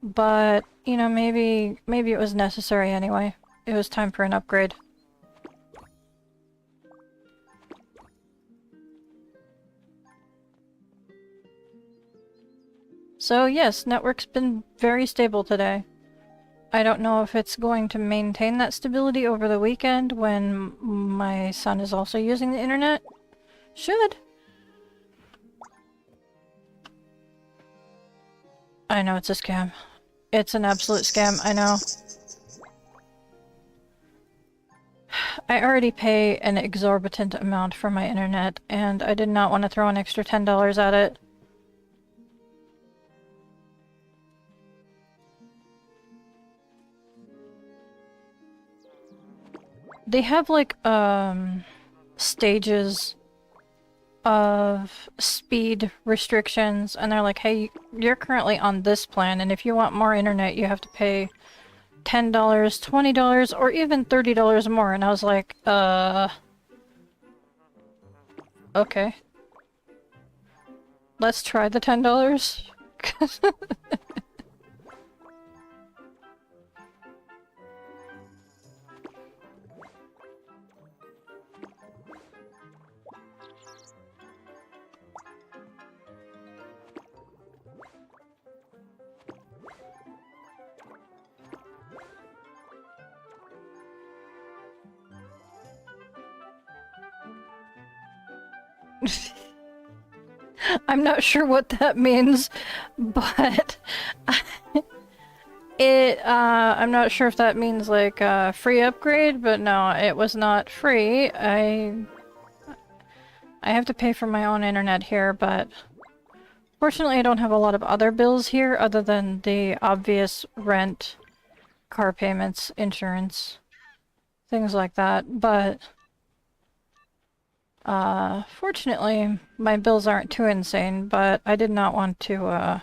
But, you know, maybe it was necessary anyway. It was time for an upgrade. So yes, network's been very stable today. I don't know if it's going to maintain that stability over the weekend when my son is also using the internet. Should. I know it's a scam. It's an absolute scam, I know. I already pay an exorbitant amount for my internet, and I did not want to throw an extra $10 at it. They have like, stages of speed restrictions, and they're like, hey, you're currently on this plan, and if you want more internet, you have to pay $10, $20, or even $30 more. And I was like, okay. Let's try the $10. I'm not sure what that means, but I'm not sure if that means like a free upgrade, but no, it was not free. I have to pay for my own internet here, but fortunately I don't have a lot of other bills here other than the obvious rent, car payments, insurance, things like that, but fortunately, my bills aren't too insane, but I did not want to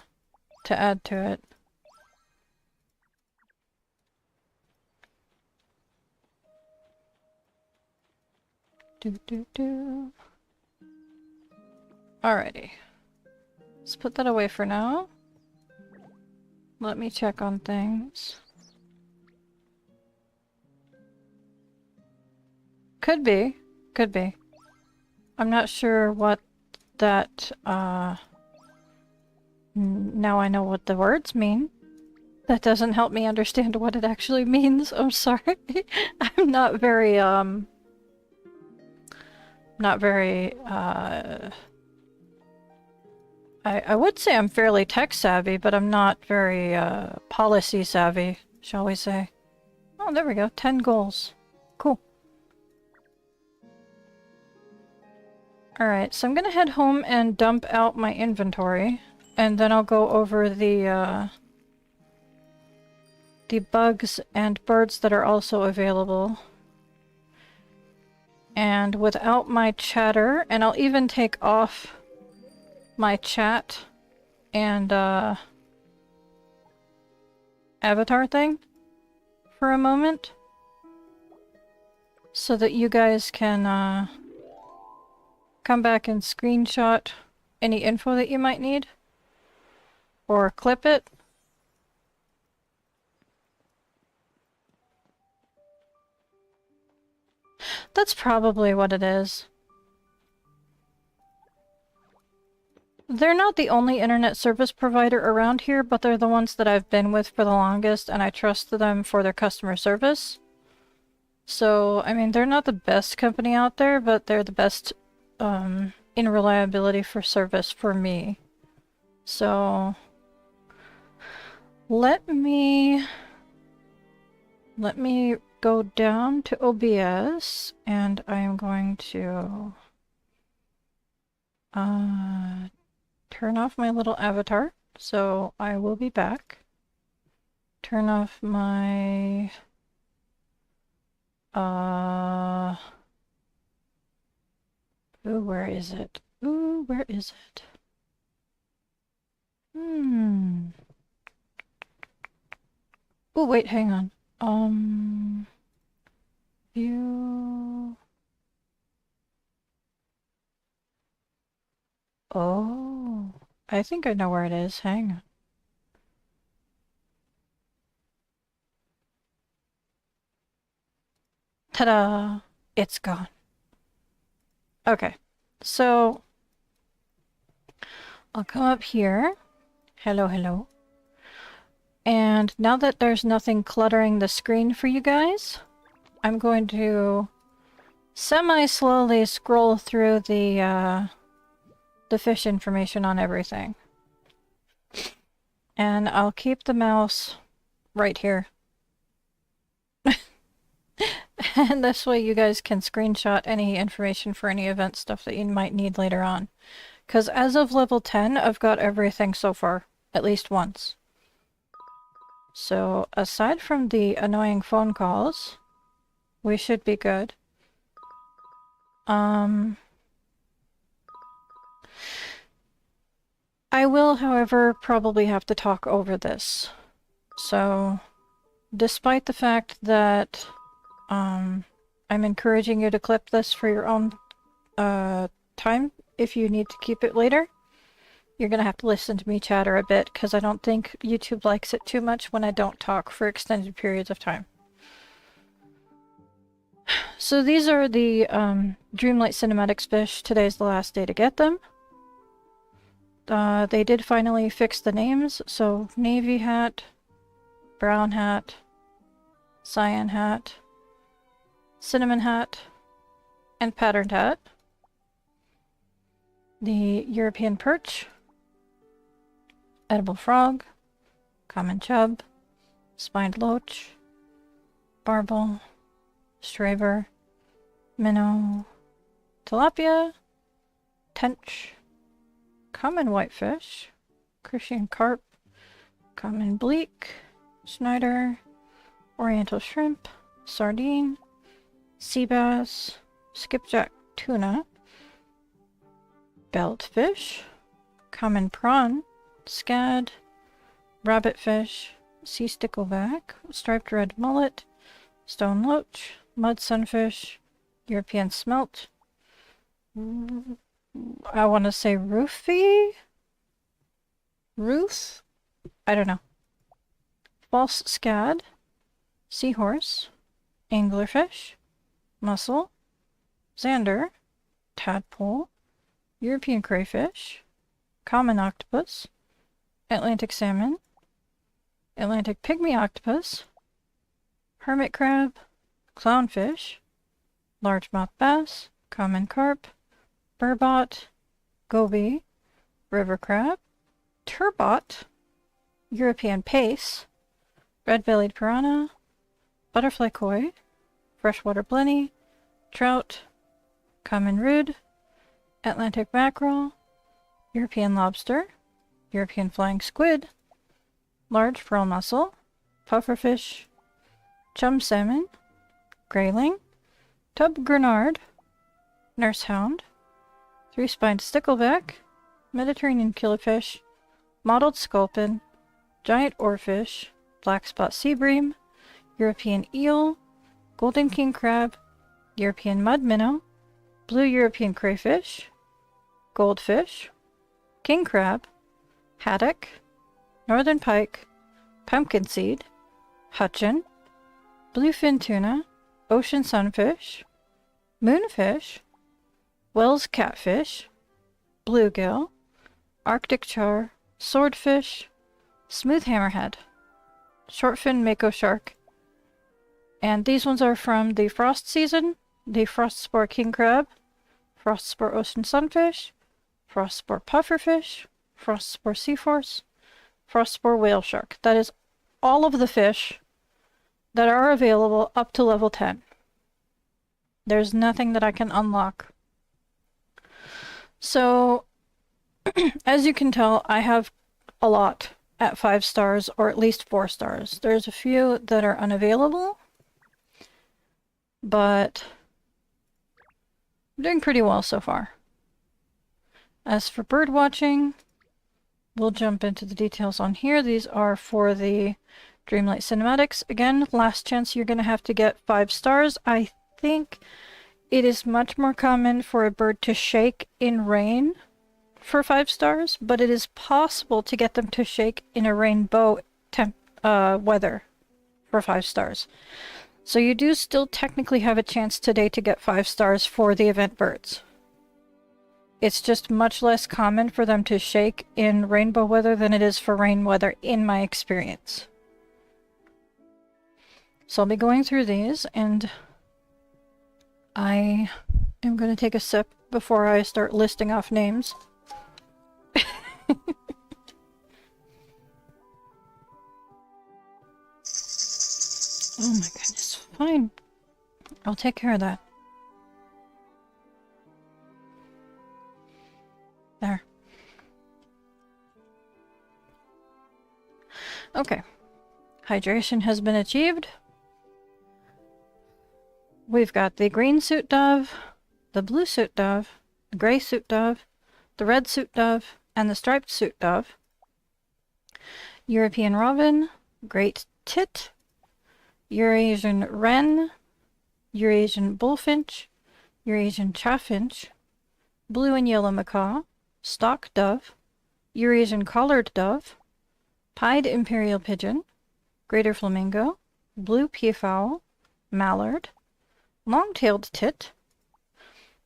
add to it. Alrighty. Let's put that away for now. Let me check on things. Could be. Could be. I'm not sure what that, now I know what the words mean. That doesn't help me understand what it actually means. I'm sorry. I'm not very, I would say I'm fairly tech savvy, but I'm not very, policy savvy, shall we say. Oh, there we go. 10 goals. Cool. Alright, so I'm gonna head home and dump out my inventory, and then I'll go over the bugs and birds that are also available. And without my chatter, and I'll even take off my chat and avatar thing for a moment. so that you guys can come back and screenshot any info that you might need or clip it. That's probably what it is. They're not the only internet service provider around here, but they're the ones that I've been with for the longest, and I trust them for their customer service. So, I mean, they're not the best company out there, but they're the best in reliability for service for me. So, let me go down to OBS, and I am going to turn off my little avatar, so I will be back. Turn off my ooh, where is it? Ooh, where is it? Oh, wait, hang on. View. Oh, I think I know where it is. Hang on. Ta-da! It's gone. Okay, so I'll come up here. Hello, hello. And now that there's nothing cluttering the screen for you guys, I'm going to semi-slowly scroll through the fish information on everything. And I'll keep the mouse right here. And this way you guys can screenshot any information for any event stuff that you might need later on. Because as of level 10, I've got everything so far, at least once. So, aside from the annoying phone calls, we should be good. I will, however, probably have to talk over this. So, despite the fact that I'm encouraging you to clip this for your own time, if you need to keep it later, you're gonna have to listen to me chatter a bit, because I don't think YouTube likes it too much when I don't talk for extended periods of time. So these are the Dreamlight Cinematics fish. Today's the last day to get them. They did finally fix the names, so navy hat, brown hat, cyan hat, cinnamon hat, and patterned hat. The European perch, edible frog, common chub, spined loach, barbel, straver, minnow, tilapia, tench, common whitefish, Crucian carp, common bleak, Schneider, oriental shrimp, sardine, sea bass, skipjack tuna, belt fish, common prawn, scad, rabbitfish, sea stickleback, striped red mullet, stone loach, mud sunfish, European smelt, I want to say roofie? Ruth? I don't know. False scad, seahorse, anglerfish, mussel, zander, tadpole, European crayfish, common octopus, Atlantic salmon, Atlantic pygmy octopus, hermit crab, clownfish, largemouth bass, common carp, burbot, goby, river crab, turbot, European pace, red-bellied piranha, butterfly koi, freshwater blenny, trout, common rude, Atlantic mackerel, European lobster, European flying squid, large pearl mussel, pufferfish, chum salmon, grayling, tub grenard, nurse hound, three-spined stickleback, Mediterranean killifish, mottled sculpin, giant oarfish, black spot sea bream, European eel, golden king crab, European mud minnow, blue European crayfish, goldfish, king crab, haddock, northern pike, pumpkin seed, hutchin, bluefin tuna, ocean sunfish, moonfish, Wells catfish, bluegill, Arctic char, swordfish, smooth hammerhead, shortfin mako shark, and these ones are from the frost season, the frost spore king crab, frost spore ocean sunfish, frost spore pufferfish, frost spore seahorse, frost spore whale shark. That is all of the fish that are available up to level 10. There's nothing that I can unlock. So, as you can tell, I have a lot at 5 stars, or at least 4 stars. There's a few that are unavailable, but I'm doing pretty well so far. As for bird watching, we'll jump into the details on here. These are for the Dreamlight Cinematics. Again, last chance you're going to have to get 5 stars. I think it is much more common for a bird to shake in rain for 5 stars, but it is possible to get them to shake in a rainbow weather for 5 stars. So you do still technically have a chance today to get 5 stars for the event birds. It's just much less common for them to shake in rainbow weather than it is for rain weather in my experience. So I'll be going through these, and I am going to take a sip before I start listing off names. Oh my goodness, fine. I'll take care of that. There. Okay. Hydration has been achieved. We've got the green suit dove, the blue suit dove, the gray suit dove, the red suit dove, and the striped suit dove. European robin, great tit, Eurasian wren, Eurasian bullfinch, Eurasian chaffinch, blue and yellow macaw, stock dove, Eurasian collared dove, pied imperial pigeon, greater flamingo, blue peafowl, mallard, long-tailed tit,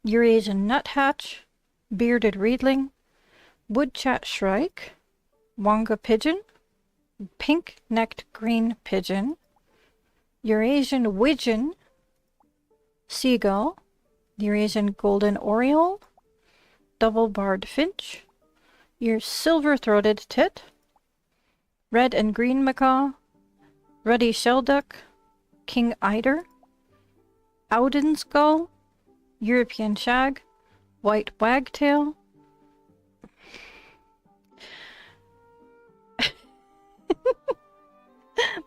Eurasian nuthatch, bearded reedling, woodchat shrike, wonga pigeon, pink-necked green pigeon, Eurasian widgeon, seagull, Eurasian golden oriole, double-barred finch, your silver-throated tit, red and green macaw, ruddy shelduck, king eider, Audin's gull, European shag, white wagtail,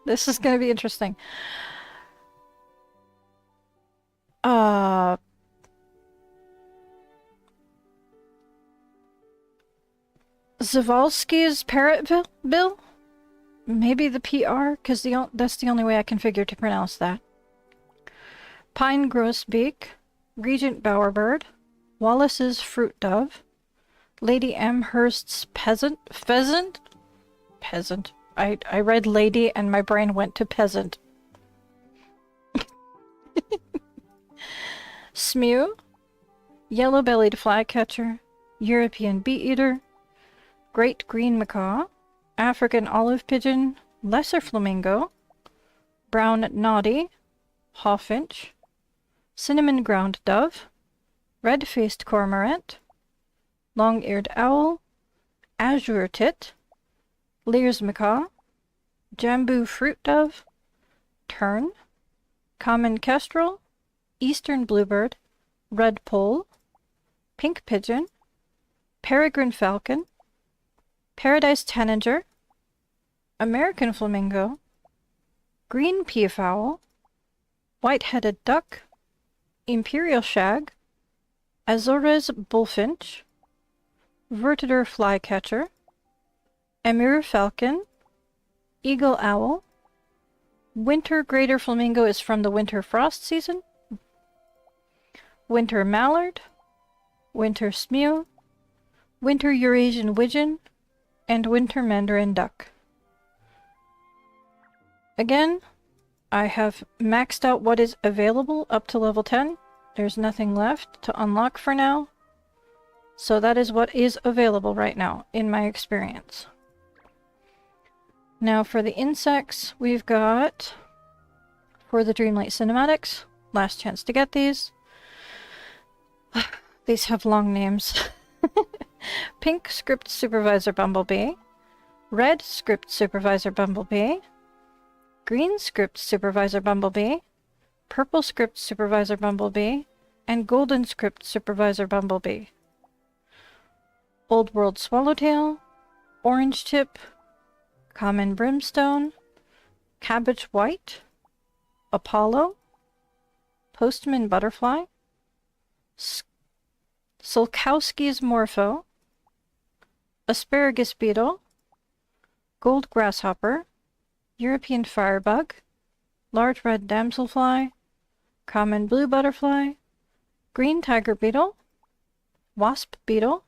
this is going to be interesting. Zawalski's parrot bill? Maybe the PR, because that's the only way I can figure to pronounce that. Pine grosbeak, Regent bowerbird, Wallace's fruit dove, Lady Amherst's pheasant. I read lady and my brain went to peasant. Smew, yellow-bellied flycatcher, European bee-eater, great green macaw, African olive pigeon, lesser flamingo, brown noddy, hawfinch, cinnamon ground dove, red-faced cormorant, long-eared owl, azure tit, Lear's macaw, jambu fruit dove, tern, common kestrel, eastern bluebird, red pole, pink pigeon, peregrine falcon, paradise tanager, American flamingo, green peafowl, white-headed duck, imperial shag, Azores bullfinch, verteter flycatcher, emir falcon, eagle owl, winter greater flamingo is from the winter frost season, winter mallard, winter smew, winter Eurasian widgeon, and winter mandarin duck. Again, I have maxed out what is available up to level 10. There's nothing left to unlock for now. So that is what is available right now, in my experience. Now for the insects, we've got, for the Dreamlight cinematics, last chance to get these. These have long names. Pink Script Supervisor Bumblebee, Red Script Supervisor Bumblebee, Green Script Supervisor Bumblebee, Purple Script Supervisor Bumblebee, and Golden Script Supervisor Bumblebee. Old World Swallowtail, Orange Tip, Common Brimstone, Cabbage White, Apollo, Postman Butterfly, Sulkowski's Morpho, Asparagus Beetle, Gold Grasshopper, European Firebug, Large Red Damselfly, Common Blue Butterfly, Green Tiger Beetle, Wasp Beetle,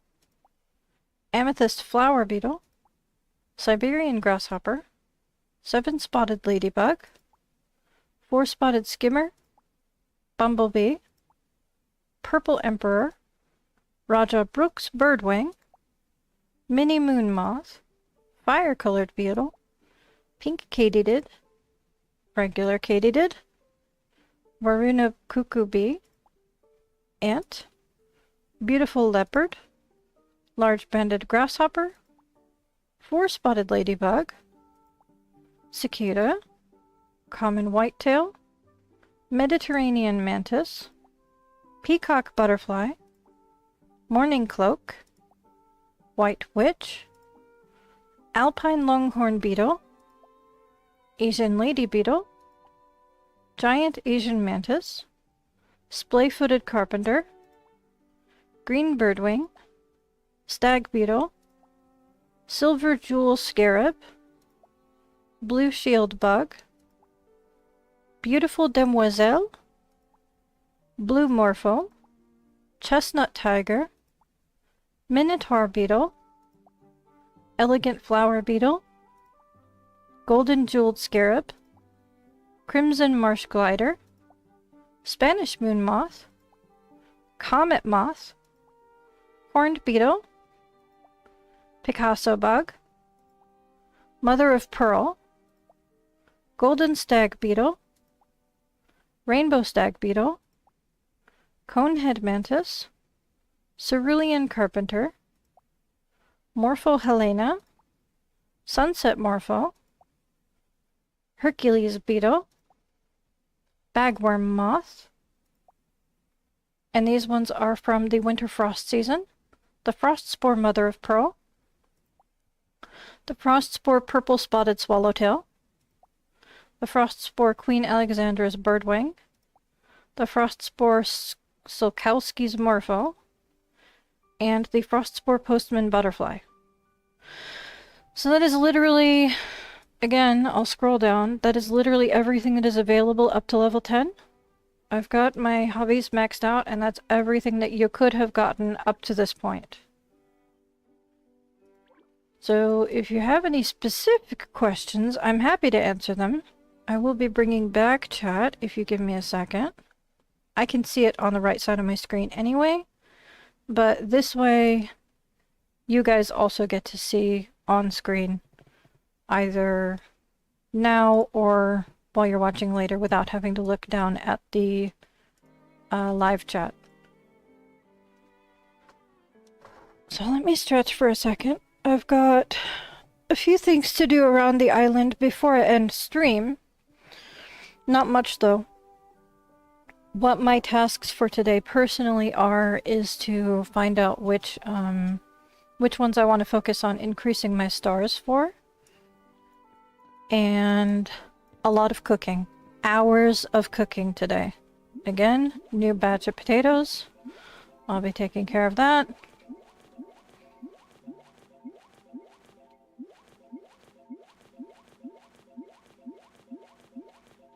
Amethyst Flower Beetle, Siberian Grasshopper, 7-Spotted Ladybug, 4-Spotted Skimmer, Bumblebee, Purple Emperor, Raja Brooks Birdwing, Mini Moon Moth, Fire-Colored Beetle, Pink Katydid, Regular Katydid, Varuna Cuckoo Bee, Ant, Beautiful Leopard, Large Banded Grasshopper, 4-Spotted Ladybug, Cicada, Common Whitetail, Mediterranean Mantis, Peacock Butterfly, Morning Cloak, White Witch, Alpine Longhorn Beetle, Asian Lady Beetle, Giant Asian Mantis, Splay-Footed Carpenter, Green Birdwing, Stag Beetle, Silver Jewel Scarab, Blue Shield Bug, Beautiful Demoiselle, Blue Morpho, Chestnut Tiger, Minotaur Beetle, Elegant Flower Beetle, Golden Jeweled Scarab, Crimson Marsh Glider, Spanish Moon Moth, Comet Moth, Horned Beetle, Picasso Bug, Mother of Pearl, Golden Stag Beetle, Rainbow Stag Beetle, Conehead Mantis, Cerulean Carpenter, Morpho Helena, Sunset Morpho, Hercules Beetle, Bagworm Moth, and these ones are from the Winter Frost season, the Frost Spore Mother of Pearl, the Frost Spore Purple Spotted Swallowtail, the Frost Spore Queen Alexandra's Birdwing, the Frost Spore Sulkowski's Morpho, and the Frost Spore Postman Butterfly. So that is literally, again, I'll scroll down, that is literally everything that is available up to level 10. I've got my hobbies maxed out, and that's everything that you could have gotten up to this point. So if you have any specific questions, I'm happy to answer them. I will be bringing back chat if you give me a second. I can see it on the right side of my screen anyway, but this way you guys also get to see on screen either now or while you're watching later without having to look down at the live chat. So let me stretch for a second. I've got a few things to do around the island before I end stream. Not much though. What my tasks for today personally are is to find out which ones I want to focus on increasing my stars for. And a lot of cooking. Hours of cooking today. Again, new batch of potatoes. I'll be taking care of that.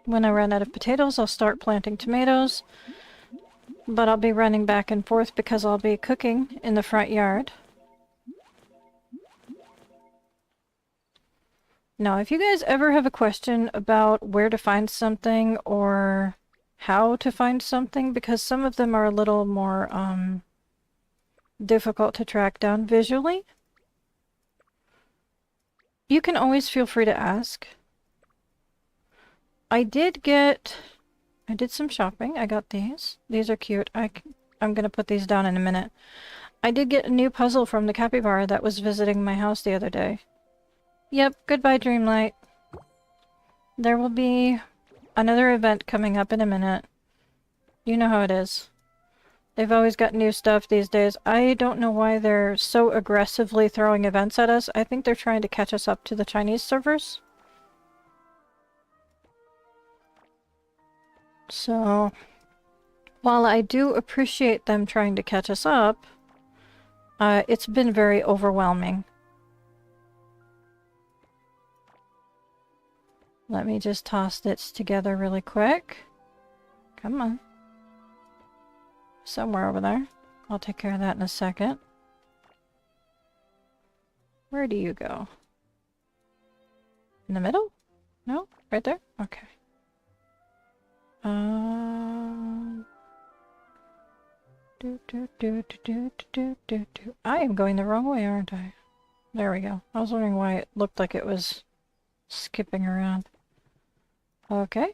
When I run out of potatoes, I'll start planting tomatoes. but I'll be running back and forth because I'll be cooking in the front yard. Now, if you guys ever have a question about where to find something or how to find something, because some of them are a little more difficult to track down visually, you can always feel free to ask. I did some shopping. I got these. These are cute. I'm gonna put these down in a minute. I did get a new puzzle from the capybara that was visiting my house the other day. Yep, goodbye Dreamlight. There will be another event coming up in a minute. You know how it is. They've always got new stuff these days. I don't know why they're so aggressively throwing events at us. I think they're trying to catch us up to the Chinese servers. So, while I do appreciate them trying to catch us up, it's been very overwhelming. Let me just toss this together really quick. Come on. Somewhere over there. I'll take care of that in a second. Where do you go? In the middle? No? Right there? Okay. I am going the wrong way, aren't I? There we go. I was wondering why it looked like it was skipping around. Okay.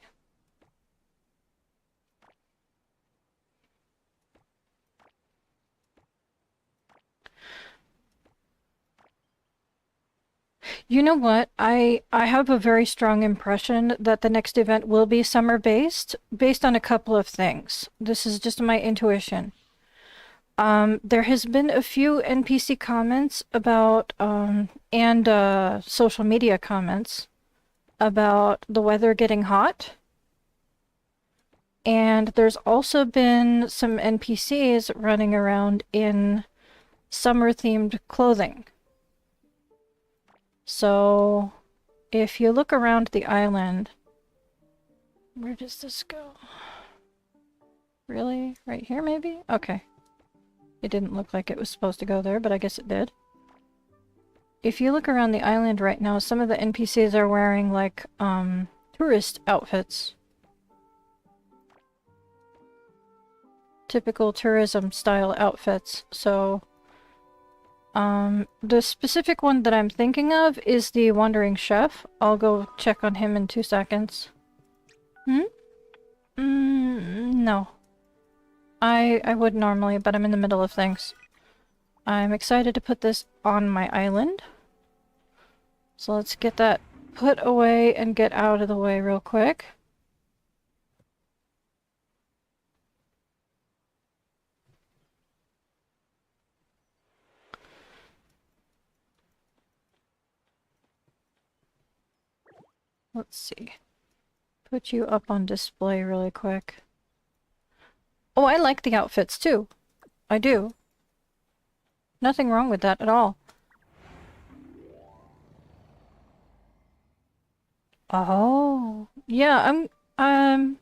You know what? I have a very strong impression that the next event will be summer-based, based on a couple of things. This is just my intuition. There has been a few NPC comments about, and social media comments about the weather getting hot. And there's also been some NPCs running around in summer-themed clothing. So, if you look around the island, where does this go? Really? Right here, maybe? Okay. It didn't look like it was supposed to go there, but I guess it did. If you look around the island right now, some of the NPCs are wearing, like, tourist outfits. Typical tourism-style outfits, so... the specific one that I'm thinking of is the Wandering Chef. I'll go check on him in 2 seconds. No. I would normally, but I'm in the middle of things. I'm excited to put this on my island. So let's get that put away and get out of the way real quick. Let's see. Put you up on display really quick. Oh, I like the outfits too. I do. Nothing wrong with that at all. Oh, yeah, I've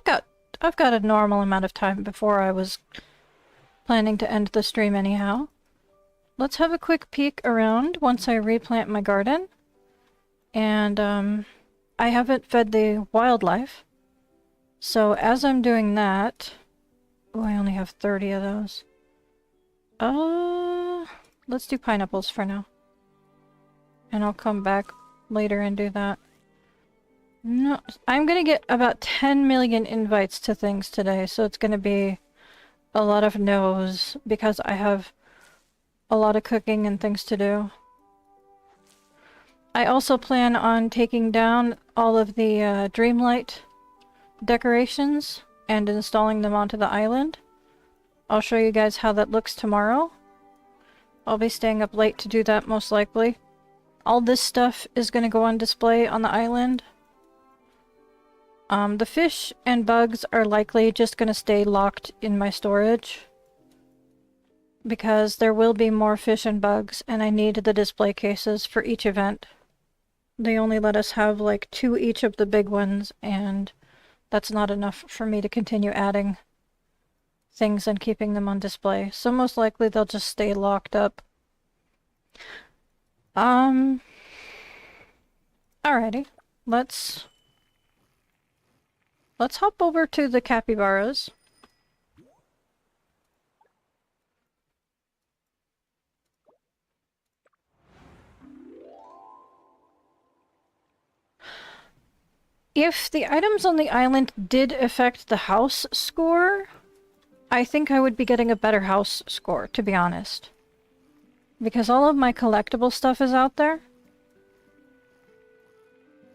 got a normal amount of time before I was planning to end the stream anyhow. Let's have a quick peek around once I replant my garden. And, I haven't fed the wildlife. So as I'm doing that... Oh, I only have 30 of those. Let's do pineapples for now. And I'll come back later and do that. No, I'm gonna get about 10 million invites to things today, so it's gonna be a lot of no's because I have a lot of cooking and things to do. I also plan on taking down all of the Dreamlight decorations and installing them onto the island. I'll show you guys how that looks tomorrow. I'll be staying up late to do that most likely. All this stuff is going to go on display on the island. The fish and bugs are likely just going to stay locked in my storage because there will be more fish and bugs and I need the display cases for each event. They only let us have like 2 each of the big ones, and that's not enough for me to continue adding. things and keeping them on display. So most likely they'll just stay locked up. Alrighty. Let's hop over to the capybaras. If the items on the island did affect the house score, I think I would be getting a better house score, to be honest. Because all of my collectible stuff is out there.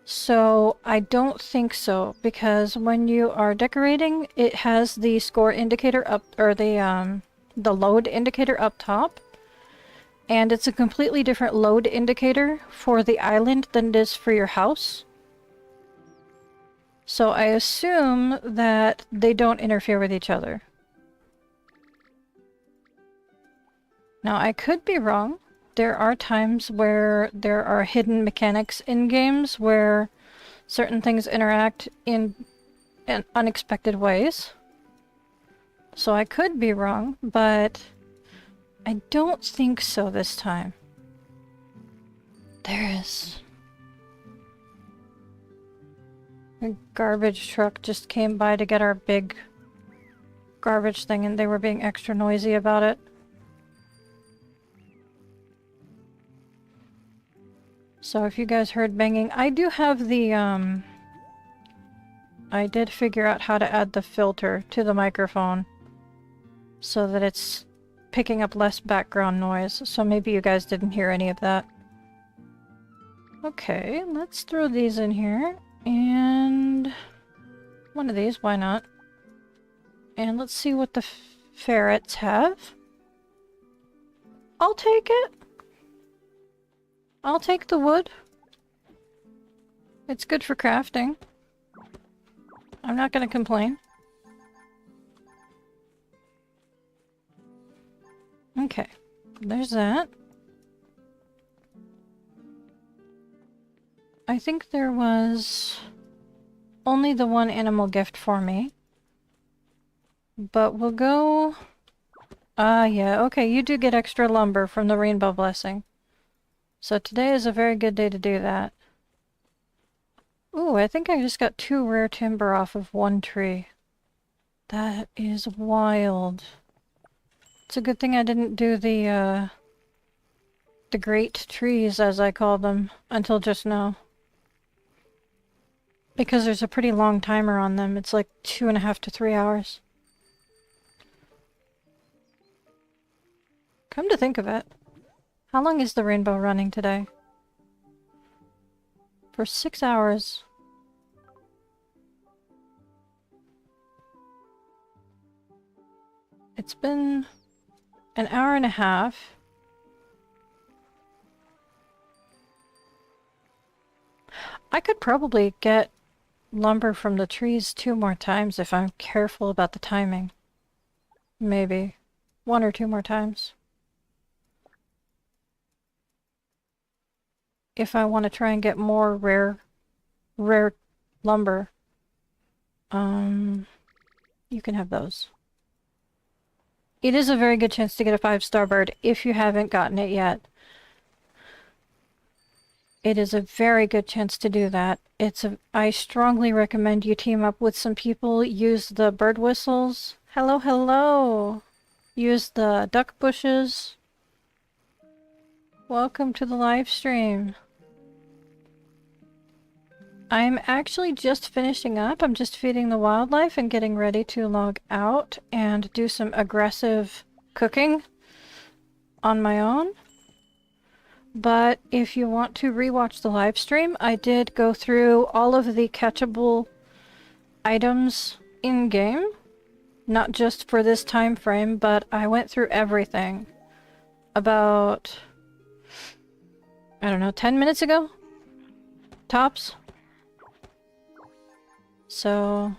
So I don't think so, because when you are decorating, it has the score indicator up, or the load indicator up top. And it's a completely different load indicator for the island than it is for your house. So I assume that they don't interfere with each other. Now, I could be wrong. There are times where there are hidden mechanics in games where certain things interact in unexpected ways. So I could be wrong, but I don't think so this time. There is. A garbage truck just came by to get our big garbage thing, and they were being extra noisy about it. So if you guys heard banging, I do have the, I did figure out how to add the filter to the microphone so that it's picking up less background noise, so maybe you guys didn't hear any of that. Okay, let's throw these in here, and one of these, why not? And let's see what the ferrets have. I'll take it. I'll take the wood. It's good for crafting. I'm not gonna complain. Okay, there's that. I think there was only the one animal gift for me. But we'll go... yeah, okay, you do get extra lumber from the rainbow blessing. So today is a very good day to do that. Ooh, I think I just got 2 rare timber off of 1 tree. That is wild. It's a good thing I didn't do the great trees, as I call them, until just now. Because there's a pretty long timer on them. It's like 2.5 to 3 hours. Come to think of it. How long is the rainbow running today? For 6 hours. It's been an hour and a half. I could probably get lumber from the trees 2 more times if I'm careful about the timing. Maybe 1 or 2 more times. If I want to try and get more rare lumber. You can have those. It is a very good chance to get a 5-star bird if you haven't gotten it yet. It is a very good chance to do that. I strongly recommend you team up with some people, use the bird whistles. Hello, hello! Use the duck bushes. Welcome to the live stream. I'm actually just finishing up. I'm just feeding the wildlife and getting ready to log out and do some aggressive cooking on my own. But if you want to rewatch the live stream, I did go through all of the catchable items in-game. Not just for this time frame, but I went through everything about, I don't know, 10 minutes ago? Tops? So...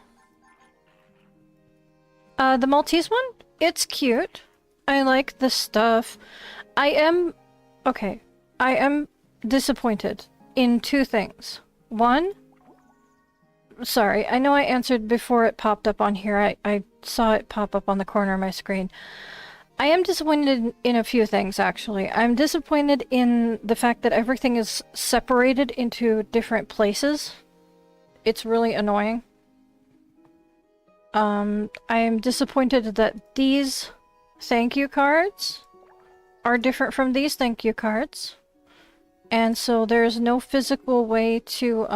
the Maltese one? It's cute. I like the stuff. Okay. I am disappointed in 2 things. One... Sorry, I know I answered before it popped up on here. I saw it pop up on the corner of my screen. I am disappointed in a few things, actually. I'm disappointed in the fact that everything is separated into different places. It's really annoying. I am disappointed that these thank you cards are different from these thank you cards. And so there's no physical way to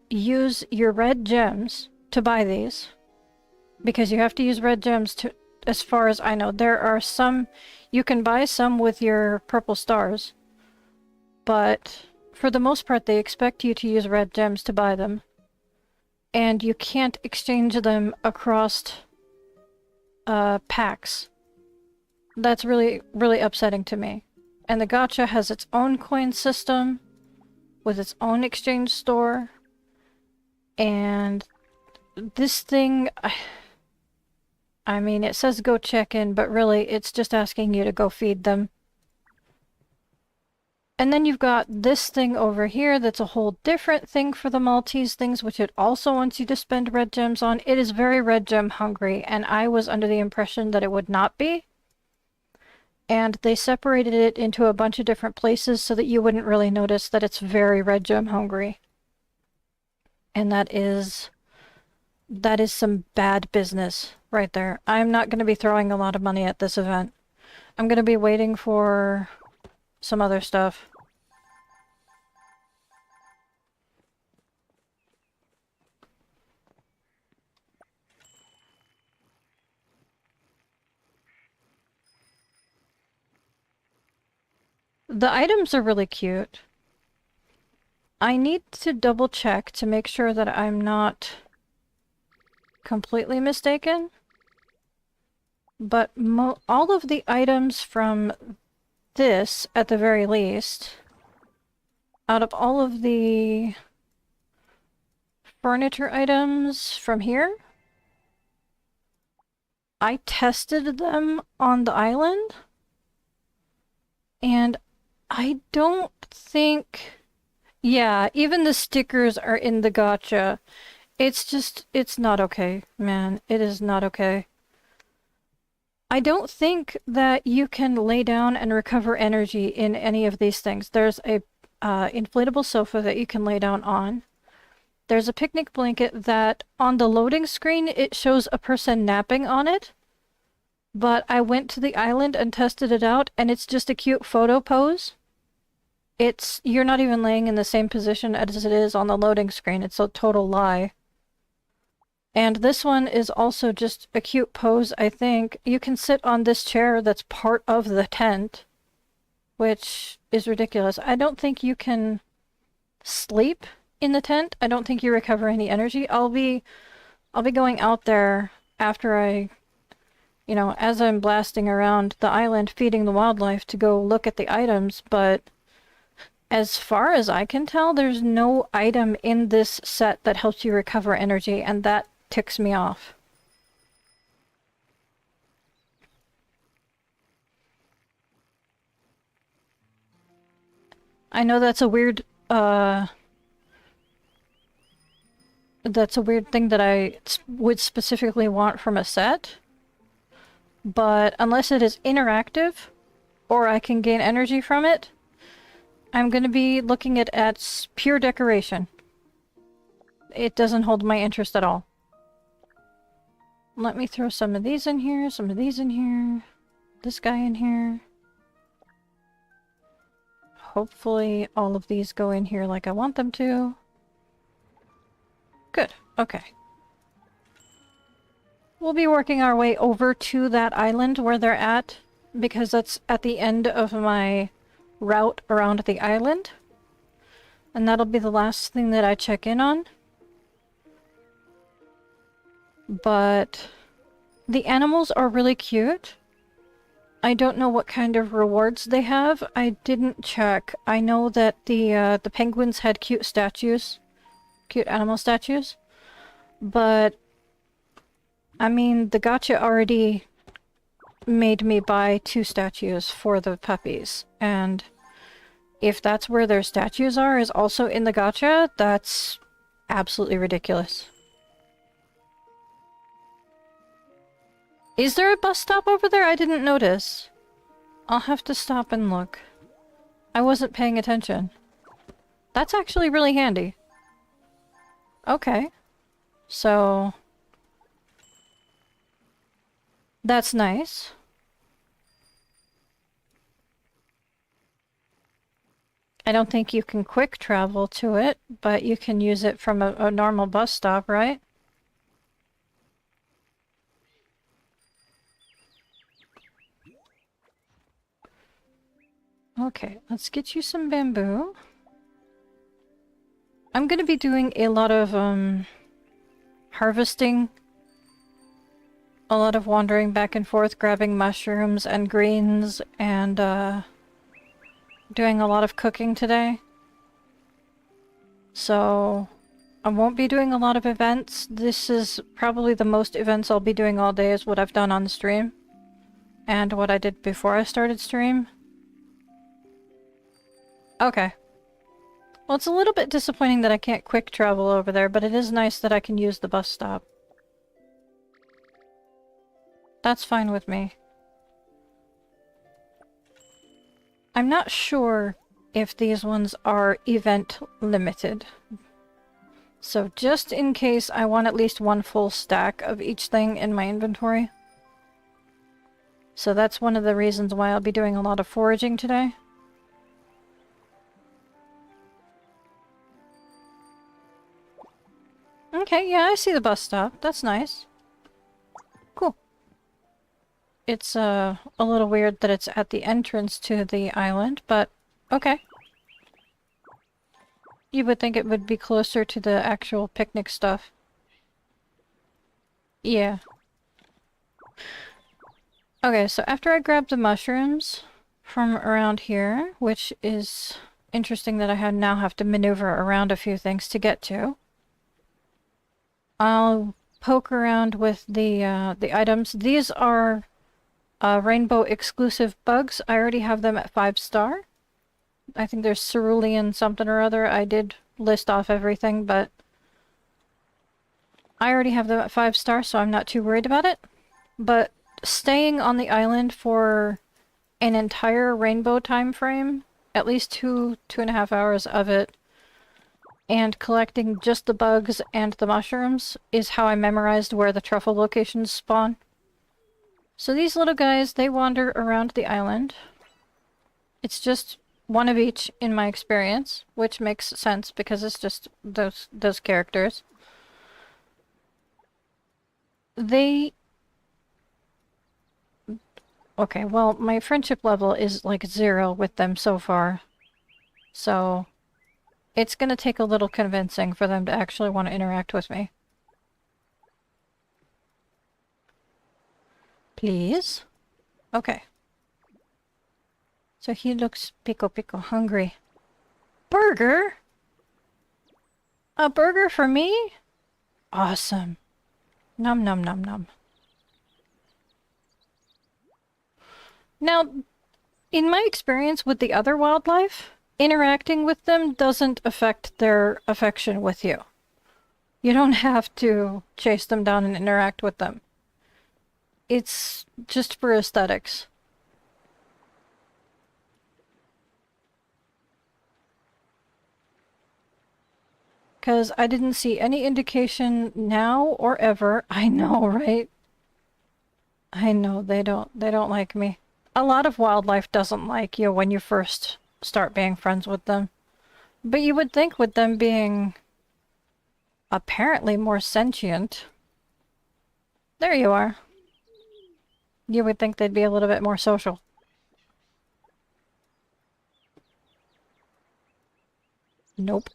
use your red gems to buy these. Because you have to use red gems to, as far as I know. There are some, you can buy some with your purple stars. But for the most part, they expect you to use red gems to buy them. And you can't exchange them across packs. That's really, really upsetting to me. And the gacha has its own coin system with its own exchange store. And this thing, I mean, it says go check in, but really it's just asking you to go feed them. And then you've got this thing over here that's a whole different thing for the Maltese things, which it also wants you to spend red gems on. It is very red gem hungry, and I was under the impression that it would not be. And they separated it into a bunch of different places so that you wouldn't really notice that it's very red gem hungry. And that is some bad business right there. I'm not going to be throwing a lot of money at this event. I'm going to be waiting for some other stuff. The items are really cute. I need to double check to make sure that I'm not completely mistaken. But all of the items from this, at the very least, out of all of the furniture items from here, I tested them on the island, and I don't think... Yeah, even the stickers are in the gacha. It's just, it's not okay, man. It is not okay. I don't think that you can lay down and recover energy in any of these things. There's a inflatable sofa that you can lay down on. There's a picnic blanket that on the loading screen it shows a person napping on it. But I went to the island and tested it out, and it's just a cute photo pose. You're not even laying in the same position as it is on the loading screen. It's a total lie. And this one is also just a cute pose, I think. You can sit on this chair that's part of the tent, which is ridiculous. I don't think you can sleep in the tent. I don't think you recover any energy. I'll be going out there after I, you know, as I'm blasting around the island feeding the wildlife to go look at the items, but as far as I can tell, there's no item in this set that helps you recover energy, and that ticks me off. I know that's a weird, thing that I would specifically want from a set, but unless it is interactive, or I can gain energy from it, I'm going to be looking at pure decoration. It doesn't hold my interest at all. Let me throw some of these in here, some of these in here, this guy in here. Hopefully all of these go in here like I want them to. Good, okay. We'll be working our way over to that island where they're at, because that's at the end of my route around the island. And that'll be the last thing that I check in on. But the animals are really cute. I don't know what kind of rewards they have. I didn't check. I know that the penguins had cute statues. Cute animal statues. But I mean, the gacha already made me buy 2 statues for the puppies, and if that's where their statues are, is also in the gacha, that's absolutely ridiculous. Is there a bus stop over there? I didn't notice. I'll have to stop and look. I wasn't paying attention. That's actually really handy. Okay. So... that's nice. I don't think you can quick travel to it, but you can use it from a normal bus stop, right? Okay, let's get you some bamboo. I'm gonna be doing a lot of, harvesting. A lot of wandering back and forth, grabbing mushrooms and greens, and, doing a lot of cooking today. So, I won't be doing a lot of events. This is probably the most events I'll be doing all day is what I've done on the stream. And what I did before I started stream. Okay. Well, it's a little bit disappointing that I can't quick travel over there, but it is nice that I can use the bus stop. That's fine with me. I'm not sure if these ones are event limited. So just in case, I want at least one full stack of each thing in my inventory. So that's one of the reasons why I'll be doing a lot of foraging today. Okay, yeah, I see the bus stop. That's nice. Cool. It's a little weird that it's at the entrance to the island, but okay. You would think it would be closer to the actual picnic stuff. Yeah. Okay, so after I grab the mushrooms from around here, which is interesting that I now have to maneuver around a few things to get to, I'll poke around with the items. These are rainbow exclusive bugs. I already have them at 5-star. I think there's cerulean something or other. I did list off everything, but I already have them at 5-star, so I'm not too worried about it. But staying on the island for an entire rainbow time frame, at least 2.5 hours of it, and collecting just the bugs and the mushrooms is how I memorized where the truffle locations spawn. So these little guys, they wander around the island. It's just one of each in my experience, which makes sense because it's just those characters. They... okay, well, my friendship level is like 0 with them so far. So it's gonna take a little convincing for them to actually want to interact with me. Please? Okay. So he looks pico hungry. Burger? A burger for me? Awesome. Nom nom nom nom. Now, in my experience with the other wildlife, interacting with them doesn't affect their affection with you. You don't have to chase them down and interact with them. It's just for aesthetics. Because I didn't see any indication now or ever. I know, right? I know, they don't like me. A lot of wildlife doesn't like you when you first start being friends with them. But you would think with them being apparently more sentient. There you are. You would think they'd be a little bit more social. Nope.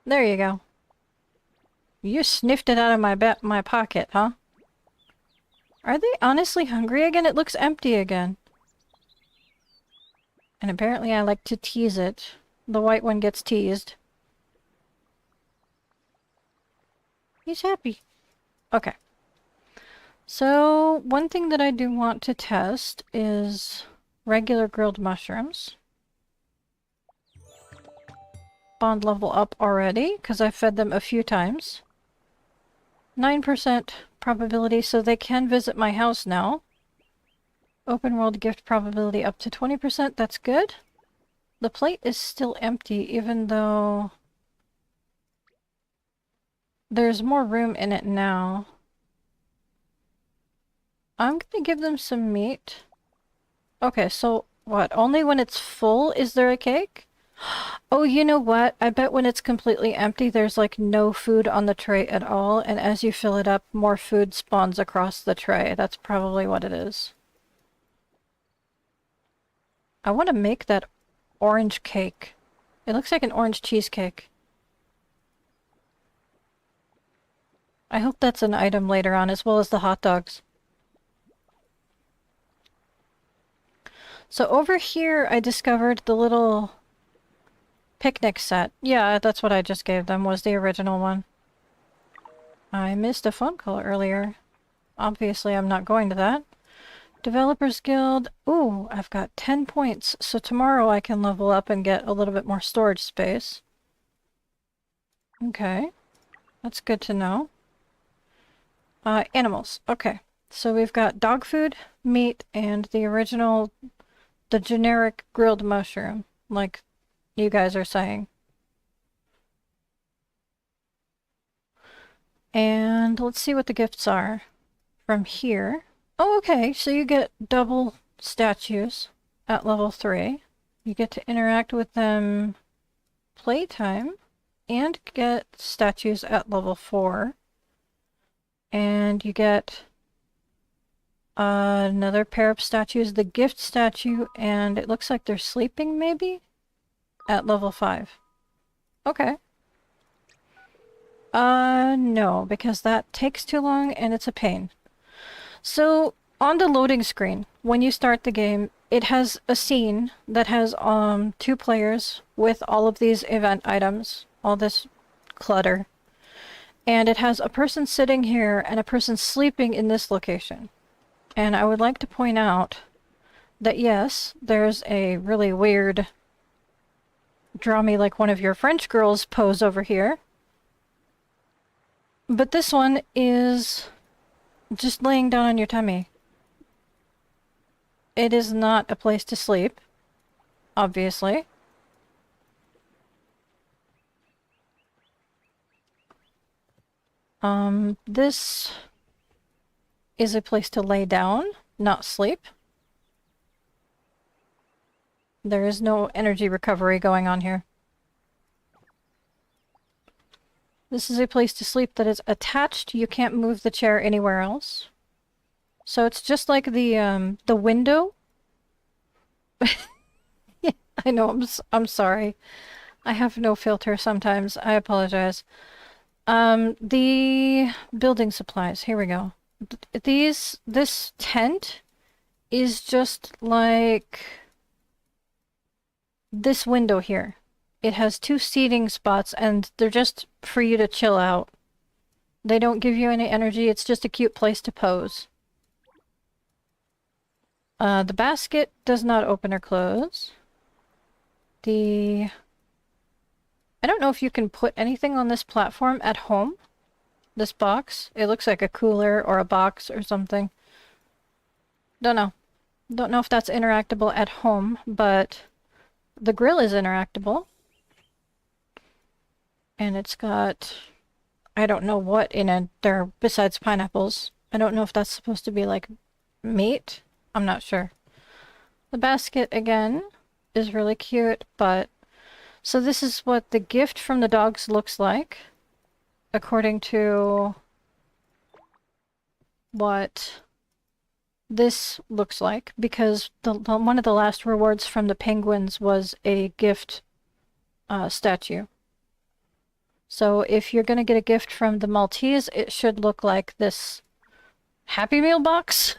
There you go. You sniffed it out of my pocket, huh? Are they honestly hungry again? It looks empty again. And apparently I like to tease it. The white one gets teased. He's happy. Okay. So, one thing that I do want to test is regular grilled mushrooms. Bond level up already, because I fed them a few times. 9% probability, so they can visit my house now. Open world gift probability up to 20%, that's good. The plate is still empty, even though there's more room in it now. I'm gonna give them some meat. Okay, so what? Only when it's full is there a cake? Oh, you know what? I bet when it's completely empty, there's like no food on the tray at all, and as you fill it up, more food spawns across the tray. That's probably what it is. I want to make that orange cake. It looks like an orange cheesecake. I hope that's an item later on, as well as the hot dogs. So over here, I discovered the little picnic set. Yeah, that's what I just gave them, was the original one. I missed a phone call earlier. Obviously, I'm not going to that. Developers Guild. Ooh, I've got 10 points, so tomorrow I can level up and get a little bit more storage space. Okay, that's good to know. Animals. Okay, so we've got dog food, meat, and the generic grilled mushroom, like you guys are saying. And let's see what the gifts are from here. Oh, okay, so you get double statues at level 3. You get to interact with them playtime and get statues at level 4. And you get another pair of statues, the gift statue, and it looks like they're sleeping maybe? At level 5. Okay. No, because that takes too long and it's a pain. So, on the loading screen, when you start the game, it has a scene that has 2 players with all of these event items, all this clutter. And it has a person sitting here and a person sleeping in this location. And I would like to point out that yes, there's a really weird draw me like one of your French girls pose over here. But this one is just laying down on your tummy. It is not a place to sleep, obviously. This is a place to lay down, not sleep. There is no energy recovery going on here. This is a place to sleep that is attached. You can't move the chair anywhere else. So it's just like the window. Yeah, I know, I'm sorry. I have no filter sometimes. I apologize. The building supplies. Here we go. This tent is just like this window here. It has 2 seating spots and they're just for you to chill out. They don't give you any energy, it's just a cute place to pose. The basket does not open or close. I don't know if you can put anything on this platform at home. This box. It looks like a cooler or a box or something. Don't know. Don't know if that's interactable at home, but the grill is interactable. And it's got, I don't know what in it there besides pineapples. I don't know if that's supposed to be like meat. I'm not sure. The basket, again, is really cute, but... So this is what the gift from the dogs looks like, according to what this looks like, because one of the last rewards from the penguins was a gift statue. So if you're going to get a gift from the Maltese, it should look like this Happy Meal box.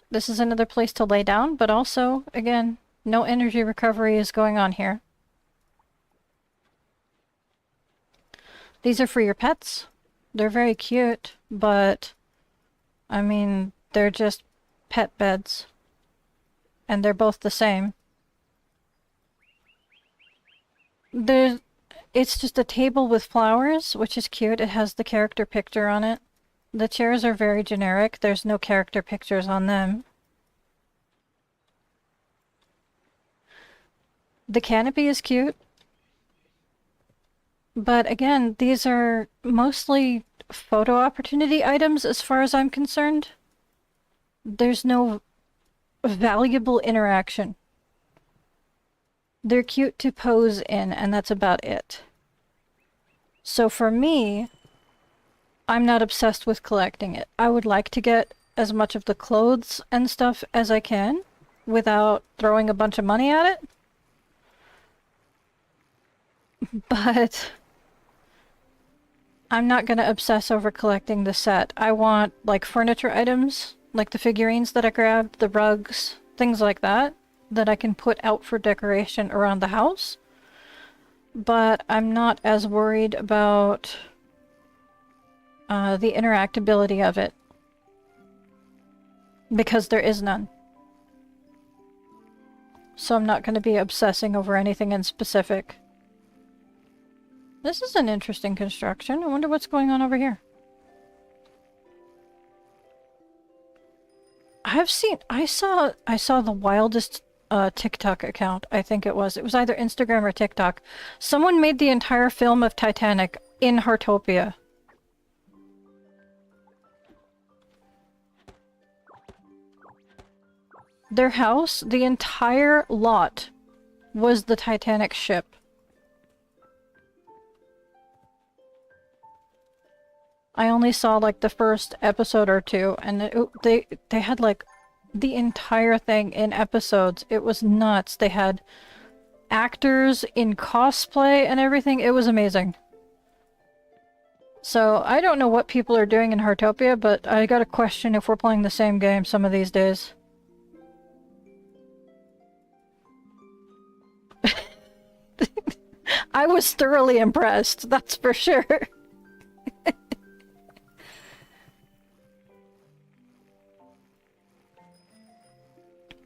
This is another place to lay down, but also, again, no energy recovery is going on here. These are for your pets. They're very cute, but, I mean, they're just pet beds. And they're both the same. It's just a table with flowers, which is cute. It has the character picture on it. The chairs are very generic. There's no character pictures on them. The canopy is cute. But again, these are mostly photo opportunity items as far as I'm concerned. There's no valuable interaction. They're cute to pose in, and that's about it. So for me, I'm not obsessed with collecting it. I would like to get as much of the clothes and stuff as I can without throwing a bunch of money at it. But I'm not gonna obsess over collecting the set. I want, like, furniture items, like the figurines that I grabbed, the rugs, things like that, that I can put out for decoration around the house. But I'm not as worried about the interactability of it, because there is none. So I'm not going to be obsessing over anything in specific. This is an interesting construction. I wonder what's going on over here. I saw the wildest TikTok account, I think it was. It was either Instagram or TikTok. Someone made the entire film of Titanic in Heartopia. Their house, the entire lot, was the Titanic ship. I only saw like the first episode or two, and they had like the entire thing in episodes. It was nuts. They had actors in cosplay and everything. It was amazing. So I don't know what people are doing in Heartopia, but I gotta question if we're playing the same game some of these days. I was thoroughly impressed, that's for sure.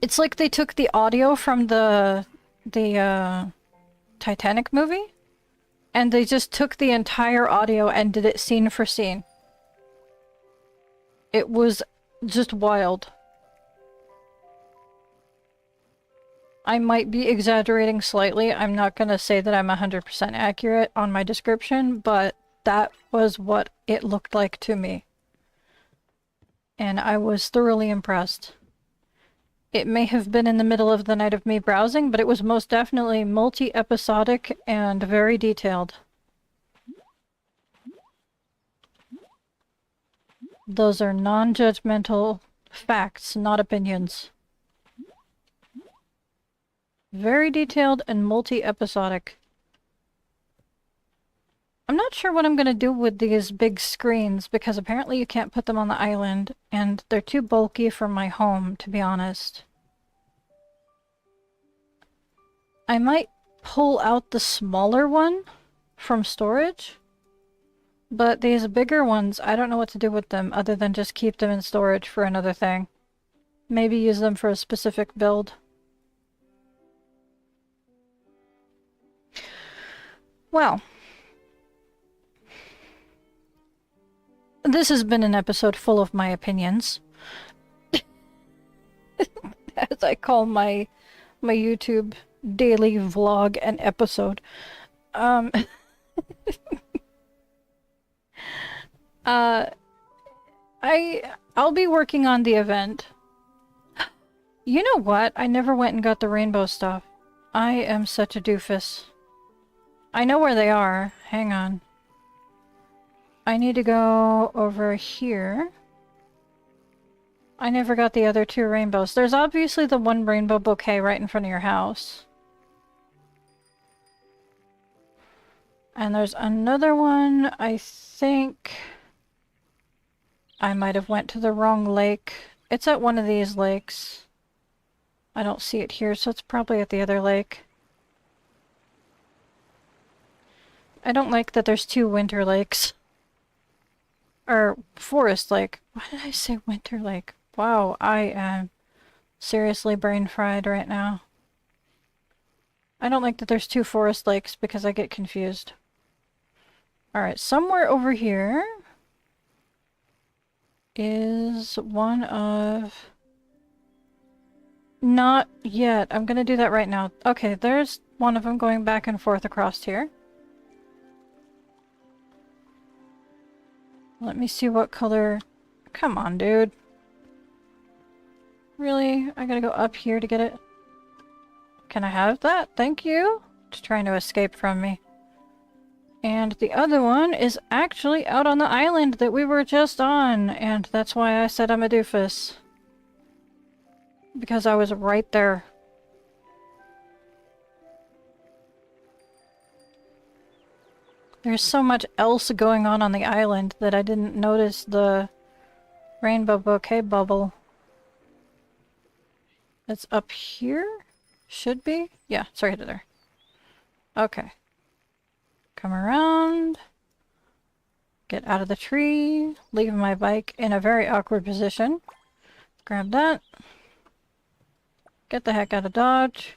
It's like they took the audio from the Titanic movie, and they just took the entire audio and did it scene for scene. It was just wild. I might be exaggerating slightly. I'm not gonna say that I'm 100% accurate on my description, but that was what it looked like to me. And I was thoroughly impressed. It may have been in the middle of the night of me browsing, but it was most definitely multi-episodic and very detailed. Those are non-judgmental facts, not opinions. Very detailed and multi-episodic. I'm not sure what I'm gonna do with these big screens, because apparently you can't put them on the island, and they're too bulky for my home, to be honest. I might pull out the smaller one from storage, but these bigger ones, I don't know what to do with them other than just keep them in storage for another thing. Maybe use them for a specific build. Well, this has been an episode full of my opinions. As I call my YouTube daily vlog an episode. I'll be working on the event. You know what? I never went and got the rainbow stuff. I am such a doofus. I know where they are. Hang on. I need to go over here. I never got the other two rainbows. There's obviously the one rainbow bouquet right in front of your house. And there's another one, I think... I might have went to the wrong lake. It's at one of these lakes. I don't see it here, so it's probably at the other lake. I don't like that there's two winter lakes. Or forest lake. Why did I say winter lake? Wow, I am seriously brain fried right now. I don't like that there's two forest lakes because I get confused. Alright, somewhere over here is one of... Not yet. I'm gonna do that right now. Okay, there's one of them going back and forth across here. Let me see what color... Come on, dude. Really? I gotta go up here to get it? Can I have that? Thank you. It's trying to escape from me. And the other one is actually out on the island that we were just on, and that's why I said I'm a doofus. Because I was right there. There's so much else going on the island that I didn't notice the rainbow bouquet bubble. It's up here? Should be? Yeah, it's right there. Okay. Come around. Get out of the tree. Leave my bike in a very awkward position. Grab that. Get the heck out of Dodge.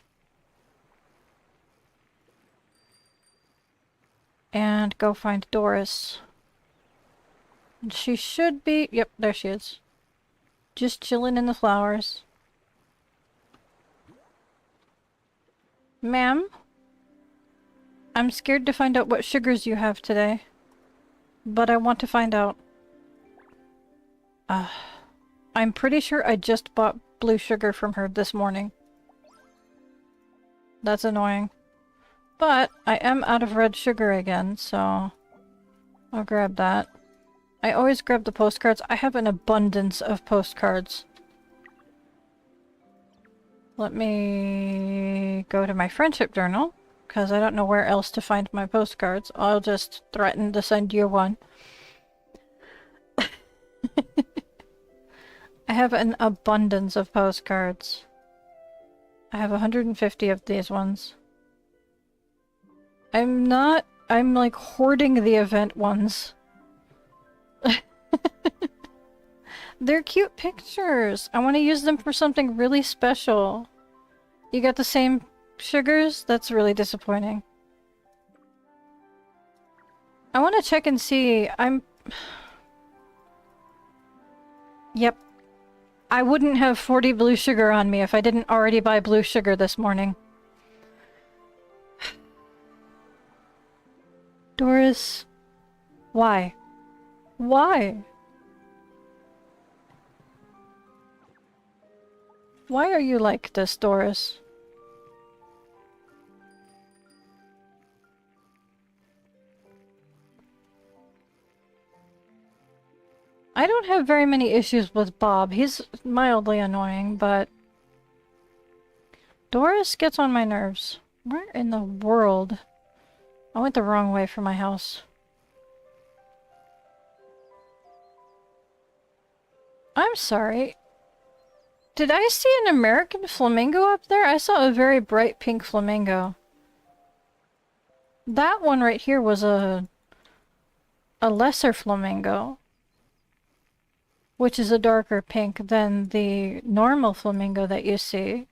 And go find Doris. And she should be... Yep, there she is. Just chilling in the flowers. Ma'am? I'm scared to find out what sugars you have today. But I want to find out. I'm pretty sure I just bought blue sugar from her this morning. That's annoying. But I am out of red sugar again, so I'll grab that. I always grab the postcards. I have an abundance of postcards. Let me go to my friendship journal, because I don't know where else to find my postcards. I'll just threaten to send you one. I have an abundance of postcards. I have 150 of these ones. I'm like hoarding the event ones. They're cute pictures. I want to use them for something really special. You got the same sugars? That's really disappointing. I want to check and see. Yep. I wouldn't have 40 blue sugar on me if I didn't already buy blue sugar this morning. Doris, why? Why? Why are you like this, Doris? I don't have very many issues with Bob. He's mildly annoying, but... Doris gets on my nerves. Where in the world? I went the wrong way for my house. I'm sorry. Did I see an American flamingo up there? I saw a very bright pink flamingo. That one right here was a lesser flamingo, which is a darker pink than the normal flamingo that you see.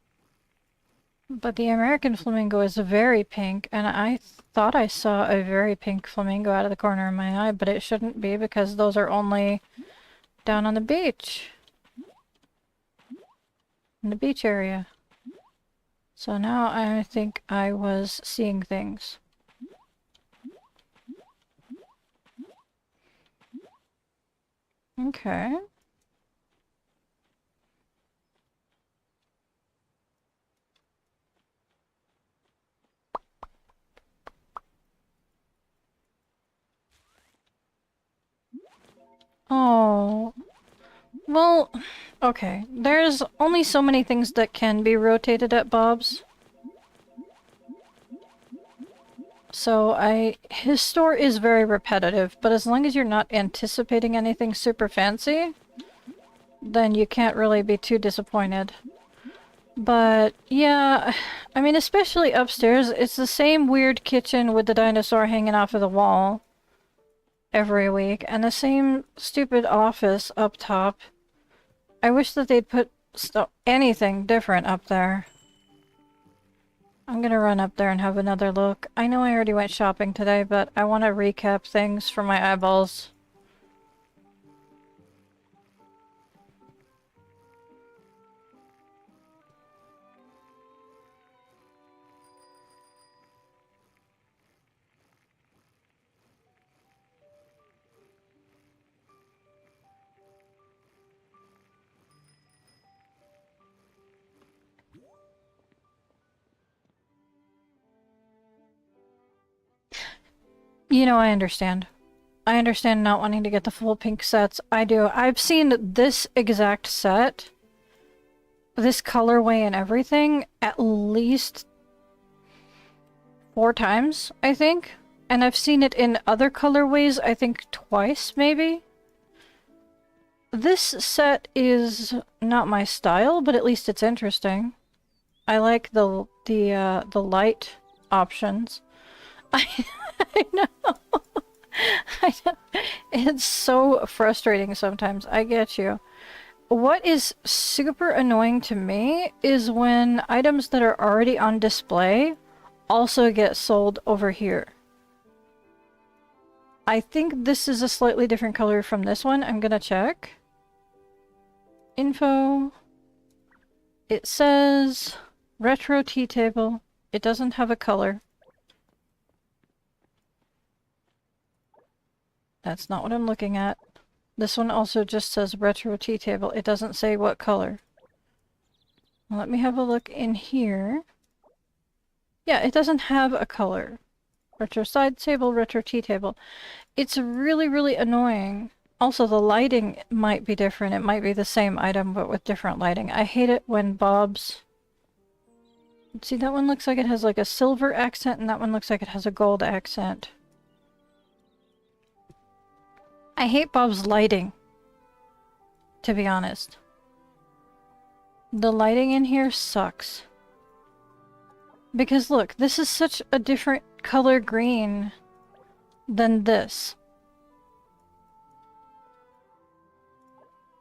But the American flamingo is very pink, and I thought I saw a very pink flamingo out of the corner of my eye, but it shouldn't be because those are only down on the beach. In the beach area. So now I think I was seeing things. Okay. Oh. Well, okay. There's only so many things that can be rotated at Bob's. So his store is very repetitive, but as long as you're not anticipating anything super fancy, then you can't really be too disappointed. But yeah, I mean, especially upstairs, it's the same weird kitchen with the dinosaur hanging off of the wall every week, and the same stupid office up top. I wish that they'd put anything different up there. I'm gonna run up there and have another look. I know I already went shopping today, but I want to recap things for my eyeballs. You know, I understand. I understand not wanting to get the full pink sets. I do. I've seen this exact set, this colorway and everything, at least 4 times, I think. And I've seen it in other colorways, I think twice, maybe. This set is not my style, but at least it's interesting. I like the light options. I know. I know. It's so frustrating sometimes. I get you. What is super annoying to me is when items that are already on display also get sold over here. I think this is a slightly different color from this one. I'm gonna check. Info. It says retro tea table. It doesn't have a color. That's not what I'm looking at. This one also just says retro tea table. It doesn't say what color. Let me have a look in here. Yeah, it doesn't have a color. Retro side table, retro tea table. It's really, really annoying. Also, the lighting might be different. It might be the same item, but with different lighting. I hate it when Bob's... See, that one looks like it has like a silver accent, and that one looks like it has a gold accent. I hate Bob's lighting, to be honest. The lighting in here sucks. Because look, this is such a different color green than this.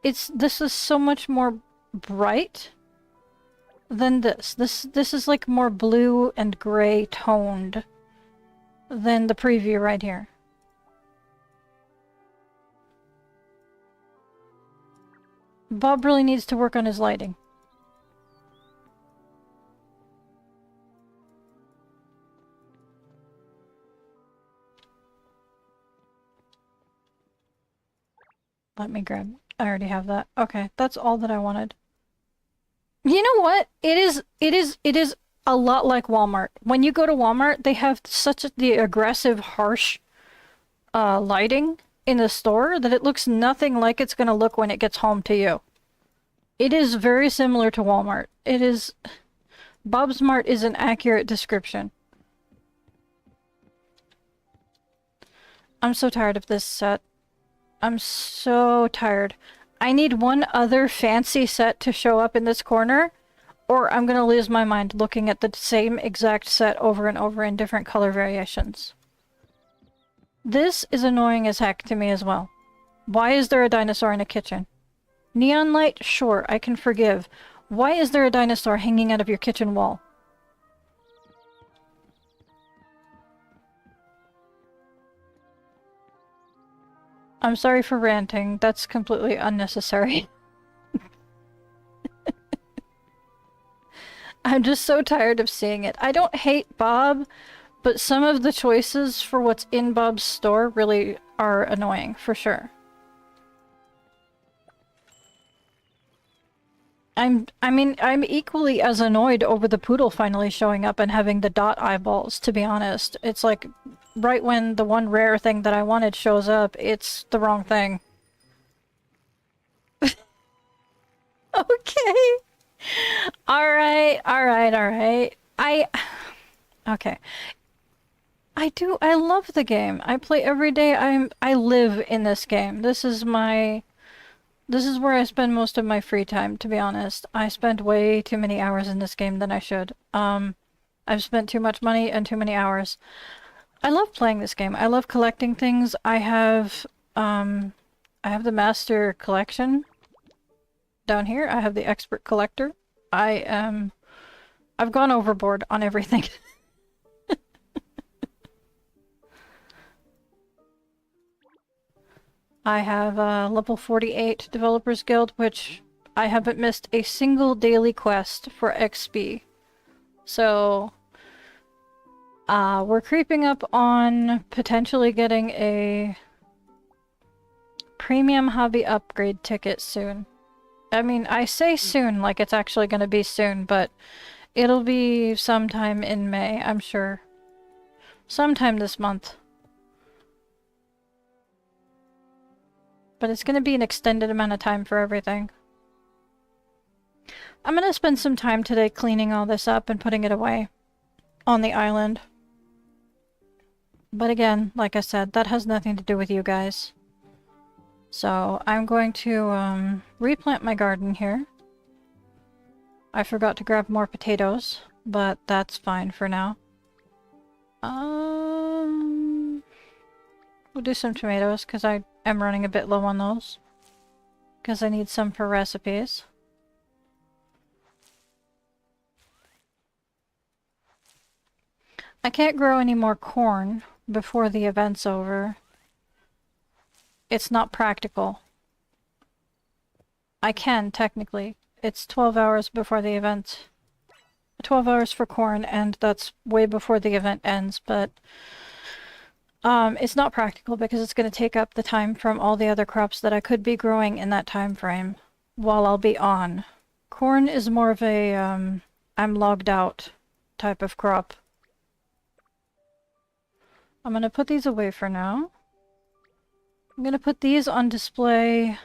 This is so much more bright than this. This is like more blue and gray toned than the preview right here. Bob really needs to work on his lighting. Let me grab... I already have that. Okay, that's all that I wanted. You know what? It is a lot like Walmart. When you go to Walmart, they have the aggressive, harsh lighting in the store that it looks nothing like it's gonna look when it gets home to you. It is very similar to Walmart. It is... Bob's Mart is an accurate description. I'm so tired of this set. I'm so tired. I need one other fancy set to show up in this corner, or I'm gonna lose my mind looking at the same exact set over and over in different color variations. This is annoying as heck to me as well. Why is there a dinosaur in a kitchen? Neon light? Sure, I can forgive. Why is there a dinosaur hanging out of your kitchen wall? I'm sorry for ranting. That's completely unnecessary. I'm just so tired of seeing it. I don't hate Bob, but some of the choices for what's in Bob's store really are annoying, for sure. I'm equally as annoyed over the poodle finally showing up and having the dot eyeballs, to be honest. It's like, right when the one rare thing that I wanted shows up, it's the wrong thing. Okay. Alright, alright, alright. Okay. I love the game. I play every day. I live in this game. This is where I spend most of my free time, to be honest. I spend way too many hours in this game than I should. I've spent too much money and too many hours. I love playing this game. I love collecting things. I have the Master Collection down here. I have the Expert Collector. I I've gone overboard on everything. I have a level 48 Developers Guild, which I haven't missed a single daily quest for XP. So, we're creeping up on potentially getting a premium hobby upgrade ticket soon. I mean, I say soon like it's actually going to be soon, but it'll be sometime in May, I'm sure. Sometime this month. But it's going to be an extended amount of time for everything. I'm going to spend some time today cleaning all this up and putting it away on the island. But again, like I said, that has nothing to do with you guys. So I'm going to replant my garden here. I forgot to grab more potatoes, but that's fine for now. We'll do some tomatoes because I am running a bit low on those. Because I need some for recipes. I can't grow any more corn before the event's over. It's not practical. I can, technically. It's 12 hours before the event. 12 hours for corn, and that's way before the event ends, but it's not practical because it's going to take up the time from all the other crops that I could be growing in that time frame while I'll be on. Corn is more of a I'm logged out type of crop. I'm going to put these away for now. I'm going to put these on display.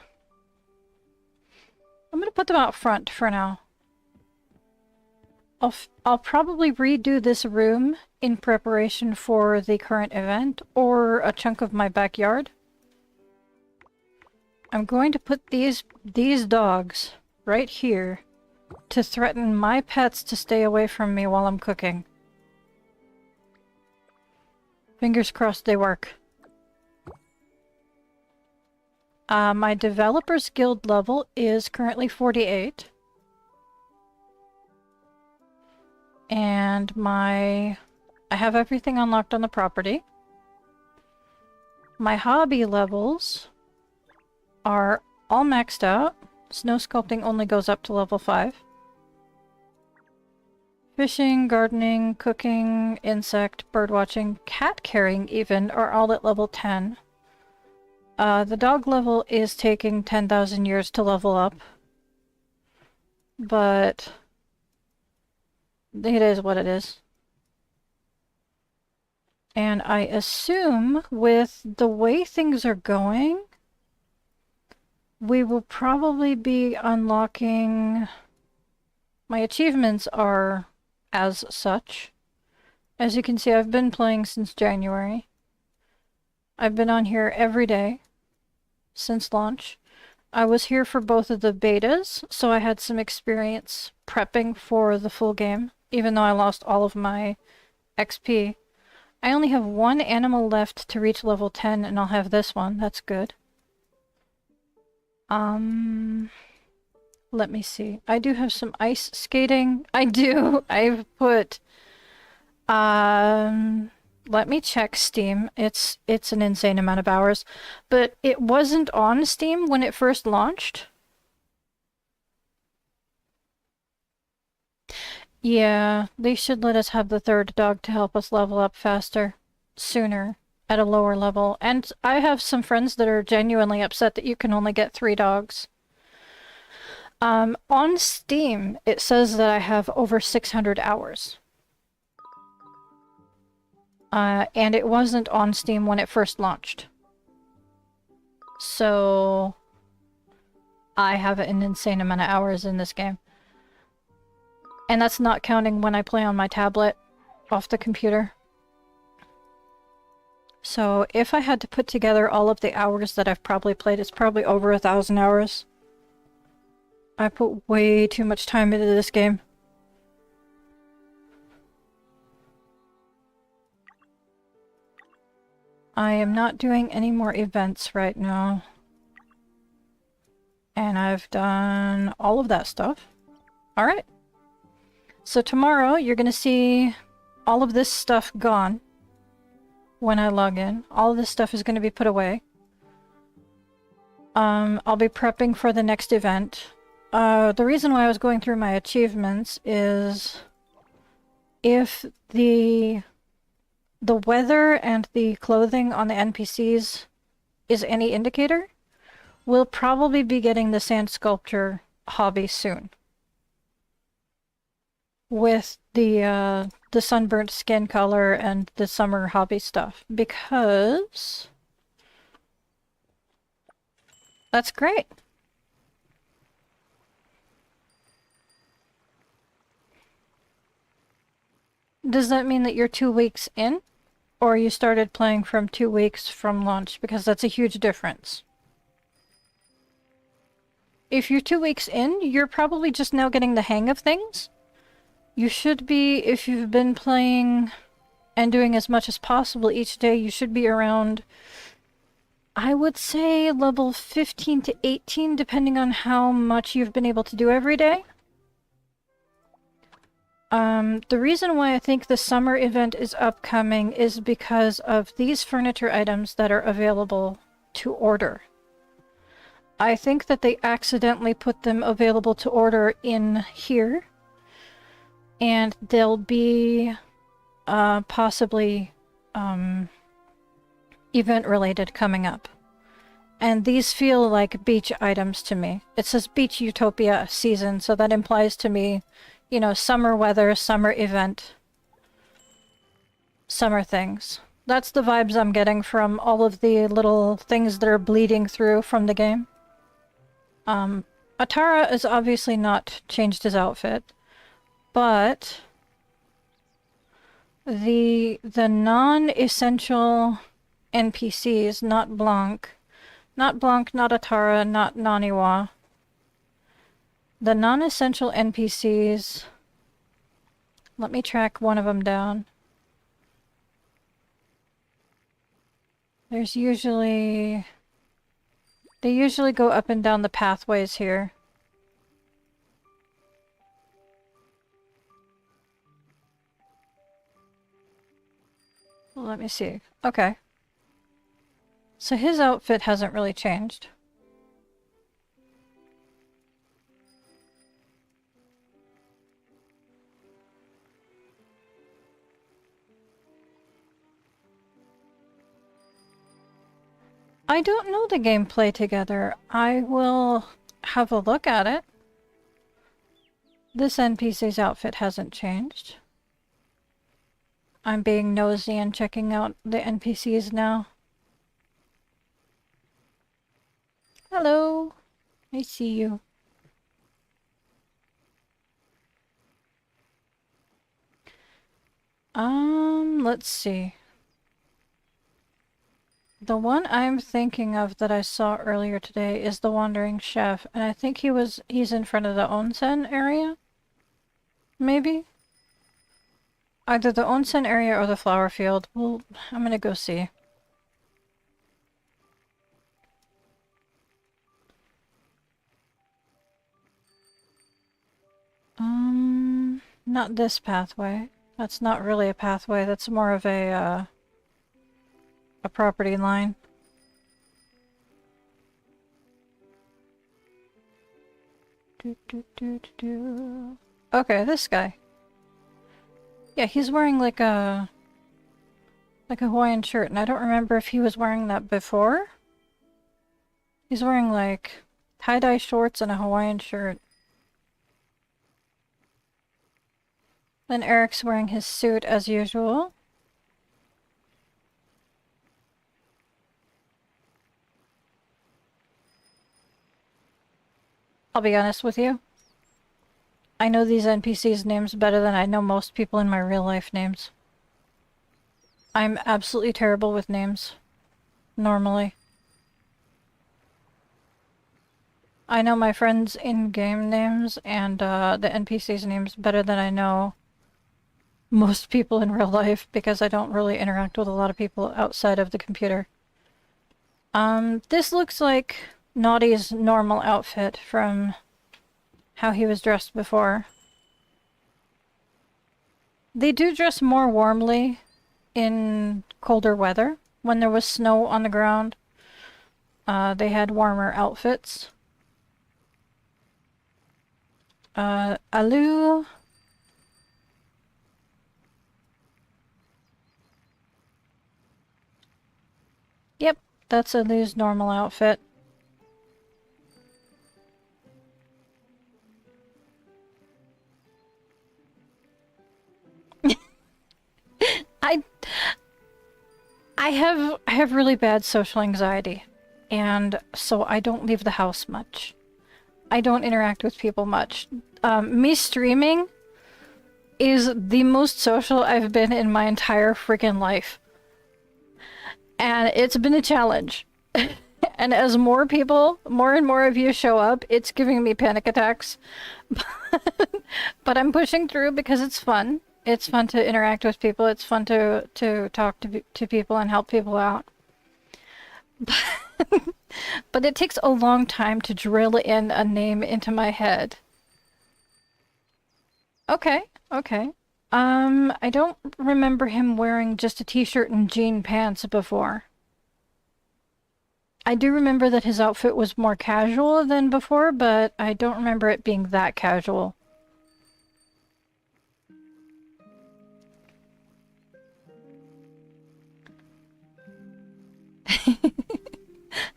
I'm going to put them out front for now. I'll probably redo this room in preparation for the current event, or a chunk of my backyard. I'm going to put these dogs right here to threaten my pets to stay away from me while I'm cooking. Fingers crossed they work. My Developers Guild level is currently 48. And I have everything unlocked on the property. My hobby levels are all maxed out. Snow sculpting only goes up to level 5. Fishing, gardening, cooking, insect, birdwatching, cat carrying even are all at level 10. The dog level is taking 10,000 years to level up. But it is what it is. And I assume with the way things are going, we will probably be unlocking... My achievements are as such. As you can see, I've been playing since January. I've been on here every day since launch. I was here for both of the betas, so I had some experience prepping for the full game, even though I lost all of my XP. I only have one animal left to reach level 10, and I'll have this one. That's good. Let me see. I do have some ice skating. I do. I've put... let me check Steam. It's an insane amount of hours. But it wasn't on Steam when it first launched. Yeah, they should let us have the third dog to help us level up faster. Sooner. At a lower level. And I have some friends that are genuinely upset that you can only get 3 dogs. On Steam, it says that I have over 600 hours. And it wasn't on Steam when it first launched. So I have an insane amount of hours in this game. And that's not counting when I play on my tablet off the computer. So if I had to put together all of the hours that I've probably played, it's probably over 1,000 hours. I put way too much time into this game. I am not doing any more events right now. And I've done all of that stuff. Alright. So tomorrow you're gonna see all of this stuff gone when I log in. All of this stuff is gonna be put away. I'll be prepping for the next event. The reason why I was going through my achievements is if the weather and the clothing on the NPCs is any indicator, we'll probably be getting the sand sculpture hobby soon. With the sunburnt skin color and the summer hobby stuff, because that's great. Does that mean that you're 2 weeks in? Or you started playing from 2 weeks from launch? Because that's a huge difference. If you're 2 weeks in, you're probably just now getting the hang of things. You should be, if you've been playing and doing as much as possible each day, you should be around, I would say, level 15 to 18, depending on how much you've been able to do every day. The reason why I think the summer event is upcoming is because of these furniture items that are available to order. I think that they accidentally put them available to order in here. And they'll be possibly event-related coming up. And these feel like beach items to me. It says Beach Utopia season, so that implies to me, you know, summer weather, summer event, summer things. That's the vibes I'm getting from all of the little things that are bleeding through from the game. Atara has obviously not changed his outfit. But the non-essential NPCs, not Blanc, not Atara, not Naniwa. The non-essential NPCs, let me track one of them down. There's usually, they usually go up and down the pathways here. Let me see. Okay. So his outfit hasn't really changed. I don't know the gameplay together. I will have a look at it. This NPC's outfit hasn't changed. I'm being nosy and checking out the NPCs now. Hello. I see you. Let's see. The one I'm thinking of that I saw earlier today is the Wandering Chef, and I think he's in front of the onsen area? Maybe? Either the onsen area or the flower field. Well, I'm gonna go see. Not this pathway. That's not really a pathway. That's more of a property line. Okay, this guy. Yeah, he's wearing like a Hawaiian shirt, and I don't remember if he was wearing that before. He's wearing like tie-dye shorts and a Hawaiian shirt. Then Eric's wearing his suit as usual. I'll be honest with you. I know these NPCs' names better than I know most people in my real life names. I'm absolutely terrible with names. Normally. I know my friends' in-game names and the NPCs' names better than I know most people in real life, because I don't really interact with a lot of people outside of the computer. This looks like Naughty's normal outfit from how he was dressed before. They do dress more warmly in colder weather. When there was snow on the ground, they had warmer outfits. Alu. Yep, that's Alu's normal outfit. I have really bad social anxiety, and so I don't leave the house much. I don't interact with people much. Me streaming is the most social I've been in my entire freaking life. And it's been a challenge. And as more and more of you show up, it's giving me panic attacks. But I'm pushing through because it's fun. It's fun to interact with people. It's fun to talk to people and help people out. But it takes a long time to drill in a name into my head. Okay, okay. I don't remember him wearing just a t-shirt and jean pants before. I do remember that his outfit was more casual than before, but I don't remember it being that casual.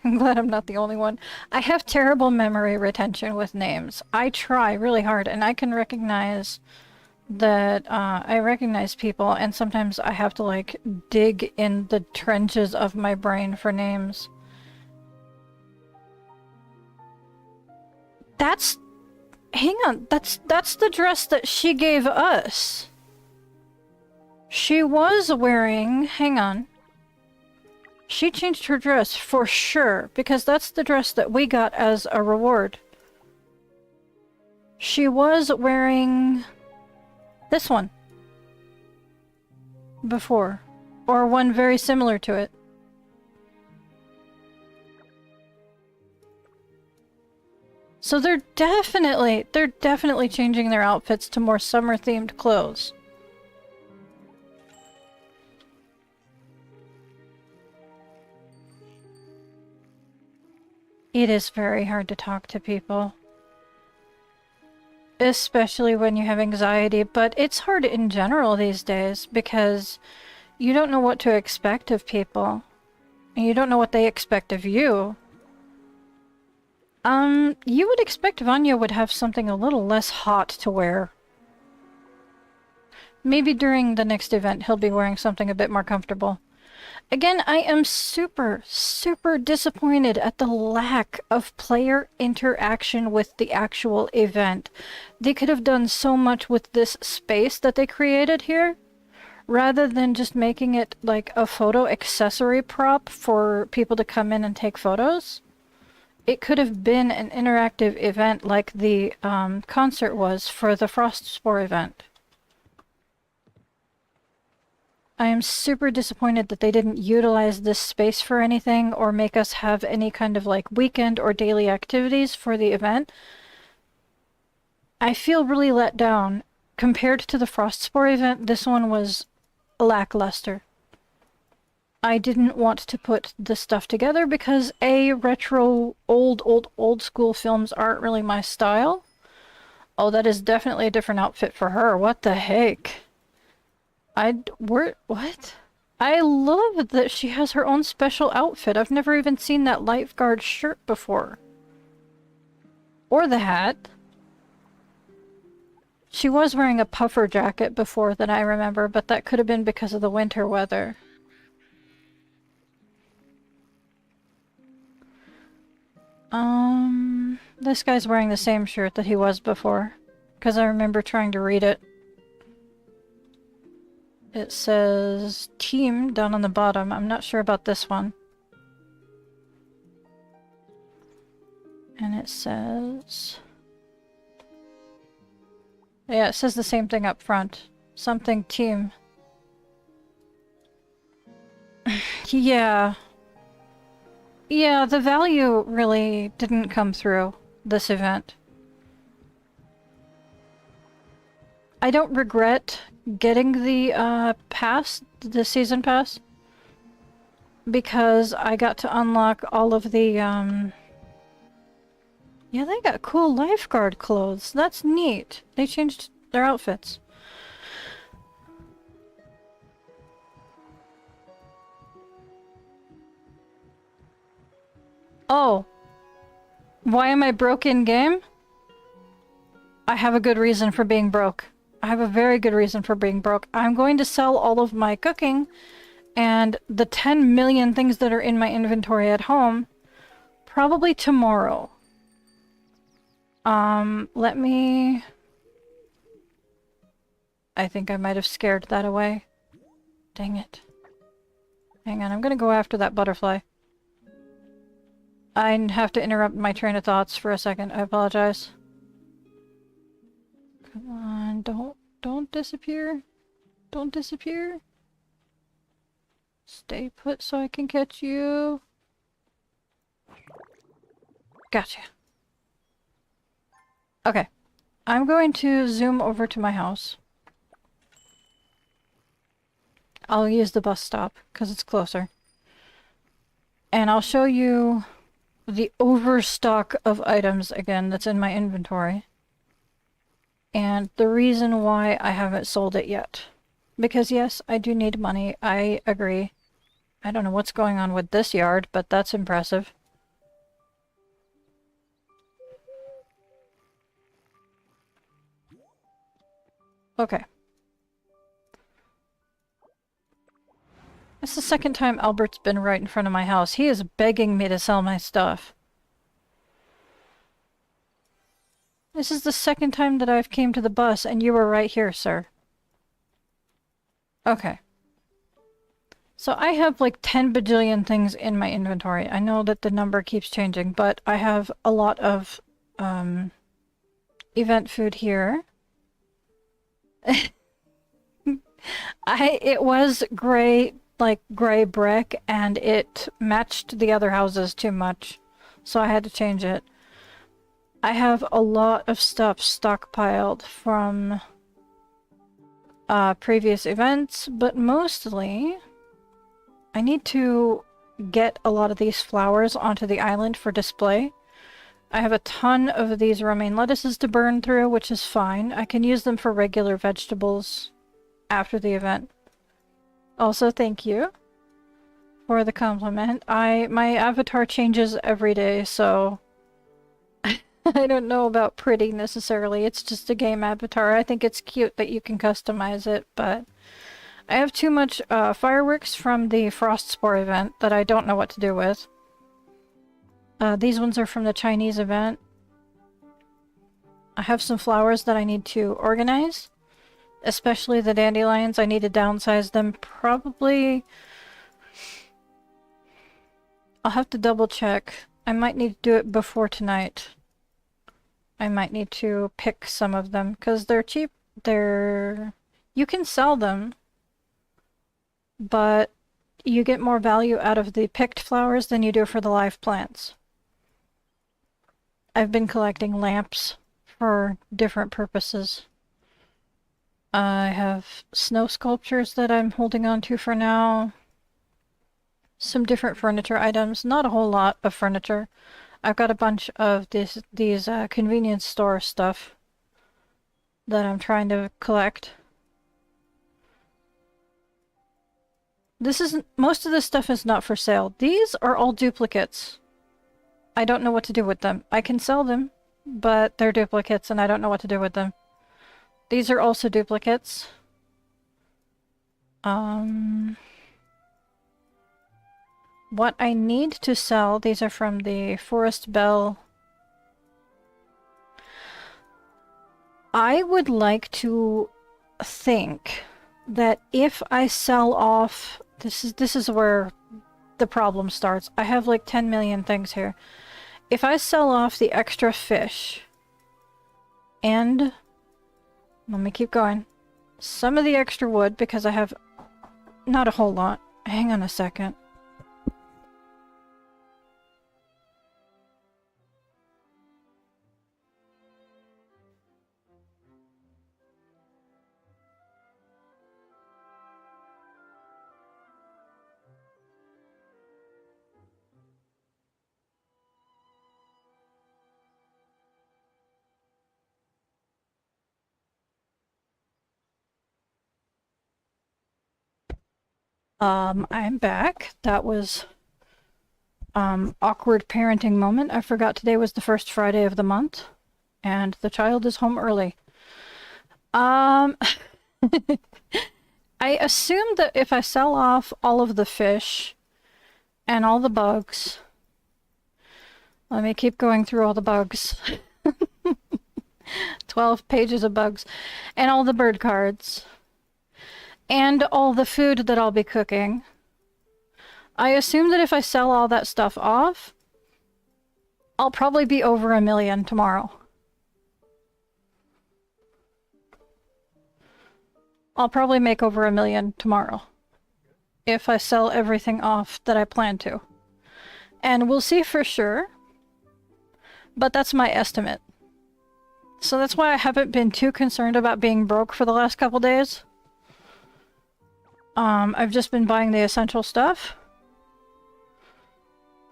I'm glad I'm not the only one. I have terrible memory retention with names. I try really hard, and I can recognize that I recognize people, and sometimes I have to like dig in the trenches of my brain for names. Hang on, that's the dress that she gave us. She was wearing, hang on. She changed her dress for sure, because that's the dress that we got as a reward. She was wearing this one before, or one very similar to it. So they're definitely changing their outfits to more summer-themed clothes. It is very hard to talk to people. Especially when you have anxiety, but it's hard in general these days because you don't know what to expect of people. And you don't know what they expect of you. You would expect Vanya would have something a little less hot to wear. Maybe during the next event he'll be wearing something a bit more comfortable. Again, I am super disappointed at the lack of player interaction with the actual event. They could have done so much with this space that they created here, rather than just making it like a photo accessory prop for people to come in and take photos. It could have been an interactive event like the concert was for the Frostspore event. I am super disappointed that they didn't utilize this space for anything or make us have any kind of like weekend or daily activities for the event. I feel really let down. Compared to the Frostspore event, this one was lackluster. I didn't want to put this stuff together because A, retro, old school films aren't really my style. Oh, that is definitely a different outfit for her. What the heck? What? I love that she has her own special outfit. I've never even seen that lifeguard shirt before. Or the hat. She was wearing a puffer jacket before that I remember, but that could have been because of the winter weather. This guy's wearing the same shirt that he was before, because I remember trying to read it. It says team down on the bottom. I'm not sure about this one. And it says... yeah, it says the same thing up front. Something team. Yeah. Yeah, the value really didn't come through this event. I don't regret getting the pass, the season pass, because I got to unlock all of the yeah, they got cool lifeguard clothes. That's neat. They changed their outfits. Oh. Why am I broke in game? I have a good reason for being broke. I have a very good reason for being broke. I'm going to sell all of my cooking and the 10 million things that are in my inventory at home probably tomorrow. Let me... I think I might have scared that away. Dang it. Hang on, I'm gonna go after that butterfly. I have to interrupt my train of thoughts for a second. I apologize. Come on, don't disappear. Don't disappear. Stay put so I can catch you. Gotcha. Okay. I'm going to zoom over to my house. I'll use the bus stop because it's closer. And I'll show you the overstock of items again that's in my inventory. And the reason why I haven't sold it yet. Because yes, I do need money. I agree. I don't know what's going on with this yard, but that's impressive. Okay. It's the second time Albert's been right in front of my house. He is begging me to sell my stuff. This is the second time that I've came to the bus and you were right here, sir. Okay. So I have like 10 bajillion things in my inventory. I know that the number keeps changing, but I have a lot of event food here. It was gray, like gray brick, and it matched the other houses too much, so I had to change it. I have a lot of stuff stockpiled from previous events, but mostly I need to get a lot of these flowers onto the island for display. I have a ton of these romaine lettuces to burn through, which is fine. I can use them for regular vegetables after the event. Also, thank you for the compliment. My avatar changes every day, so I don't know about pretty necessarily. It's just a game avatar. I think it's cute that you can customize it, but I have too much fireworks from the Frost Spore event that I don't know what to do with. These ones are from the Chinese event. I have some flowers that I need to organize, especially the dandelions. I need to downsize them. Probably... I'll have to double check. I might need to do it before tonight. I might need to pick some of them, because they're cheap. You can sell them, but you get more value out of the picked flowers than you do for the live plants. I've been collecting lamps for different purposes. I have snow sculptures that I'm holding on to for now. Some different furniture items. Not a whole lot of furniture. I've got a bunch of these convenience store stuff that I'm trying to collect. Most of this stuff is not for sale. These are all duplicates. I don't know what to do with them. I can sell them, but they're duplicates and I don't know what to do with them. These are also duplicates. What I need to sell, these are from the Forest Bell. I would like to think that if I sell off, this is where the problem starts. I have like 10 million things here. If I sell off the extra fish and let me keep going. Some of the extra wood, because I have not a whole lot. Hang on a second. I'm back. That was awkward parenting moment. I forgot today was the first Friday of the month, and the child is home early. I assume that if I sell off all of the fish and all the bugs, let me keep going through all the bugs. 12 pages of bugs, and all the bird cards, and all the food that I'll be cooking. I assume that if I sell all that stuff off, I'll probably be over $1 million tomorrow. I'll probably make over $1 million tomorrow if I sell everything off that I plan to. And we'll see for sure, but that's my estimate. So that's why I haven't been too concerned about being broke for the last couple days. I've just been buying the essential stuff.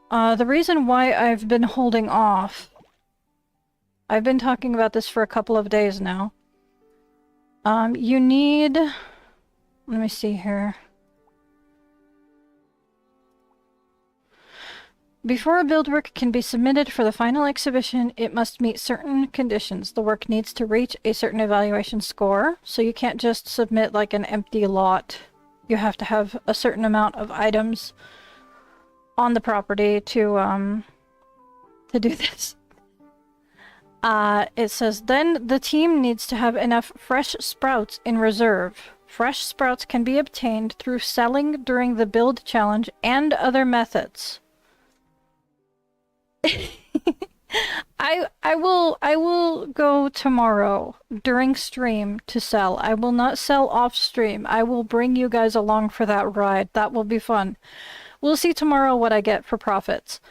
The reason why I've been holding off, I've been talking about this for a couple of days now. You need, let me see here. Before a build work can be submitted for the final exhibition, it must meet certain conditions. The work needs to reach a certain evaluation score, so you can't just submit like an empty lot. You have to have a certain amount of items on the property to do this. It says, then the team needs to have enough fresh sprouts in reserve. Fresh sprouts can be obtained through selling during the build challenge and other methods. I will go tomorrow during stream to sell. I will not sell off stream. I will bring you guys along for that ride. That will be fun. We'll see tomorrow what I get for profits.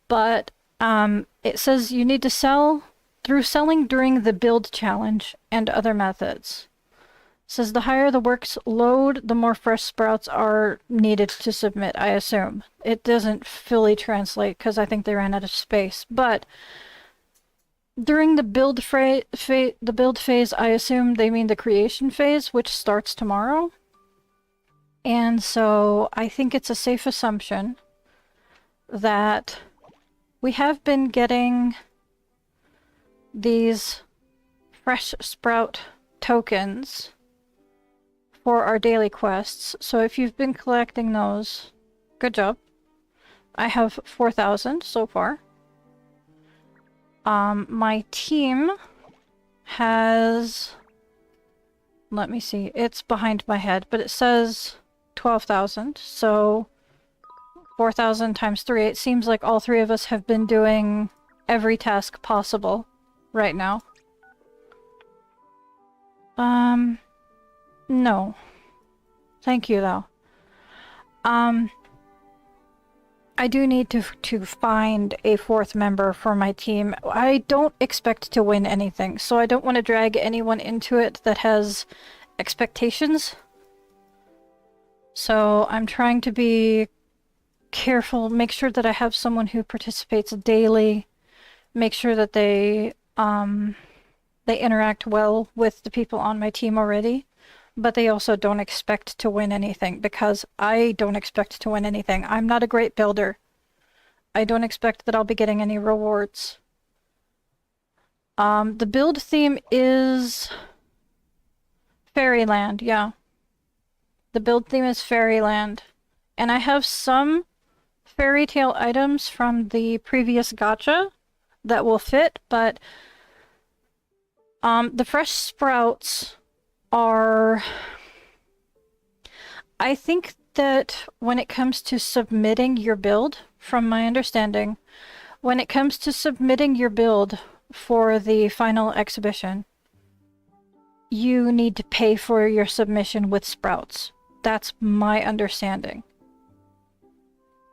But it says you need to sell through selling during the build challenge and other methods. It says the higher the work's load, the more fresh sprouts are needed to submit, I assume. It doesn't fully translate because I think they ran out of space. But during the build phase, I assume they mean the creation phase, which starts tomorrow. And so I think it's a safe assumption that we have been getting these fresh sprout tokens for our daily quests. So if you've been collecting those, good job. I have 4,000 so far. My team has, let me see, it's behind my head, but it says 12,000. So 4,000 times 3, it seems like all three of us have been doing every task possible right now. No. Thank you, though. I do need to find a 4th member for my team. I don't expect to win anything, so I don't want to drag anyone into it that has expectations. So I'm trying to be careful, make sure that I have someone who participates daily, make sure that they interact well with the people on my team already, but they also don't expect to win anything, because I don't expect to win anything. I'm not a great builder. I don't expect that I'll be getting any rewards. The build theme is Fairyland, yeah. The build theme is Fairyland. And I have some fairy tale items from the previous gacha that will fit, but the fresh sprouts are, I think that when it comes to submitting your build, from my understanding, when it comes to submitting your build for the final exhibition, you need to pay for your submission with sprouts. That's my understanding.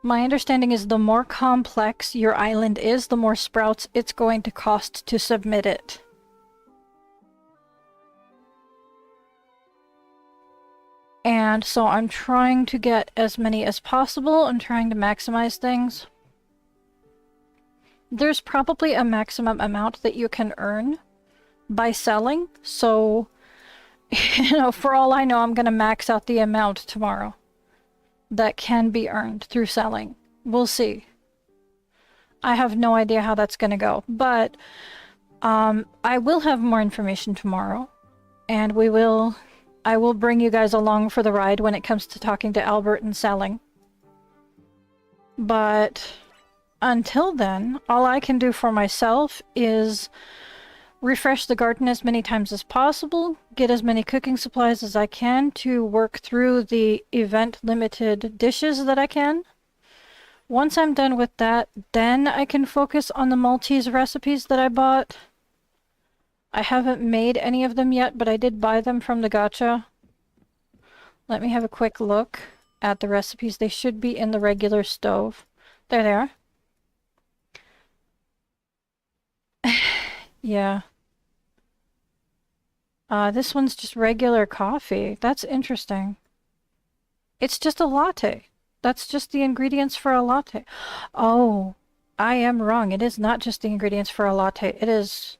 My understanding is the more complex your island is, the more sprouts it's going to cost to submit it. And so I'm trying to get as many as possible. I'm trying to maximize things. There's probably a maximum amount that you can earn by selling. So, you know, for all I know, I'm going to max out the amount tomorrow. that can be earned through selling. We'll see. I have no idea how that's going to go, but I will have more information tomorrow, and I will bring you guys along for the ride when it comes to talking to Albert and selling. But until then, all I can do for myself is refresh the garden as many times as possible, get as many cooking supplies as I can to work through the event limited dishes that I can. Once I'm done with that, then I can focus on the Maltese recipes that I bought. I haven't made any of them yet, but I did buy them from the gacha. Let me have a quick look at the recipes. They should be in the regular stove. There they are. Yeah. This one's just regular coffee. That's interesting. It's just a latte. That's just the ingredients for a latte. Oh, I am wrong. It is not just the ingredients for a latte. It is...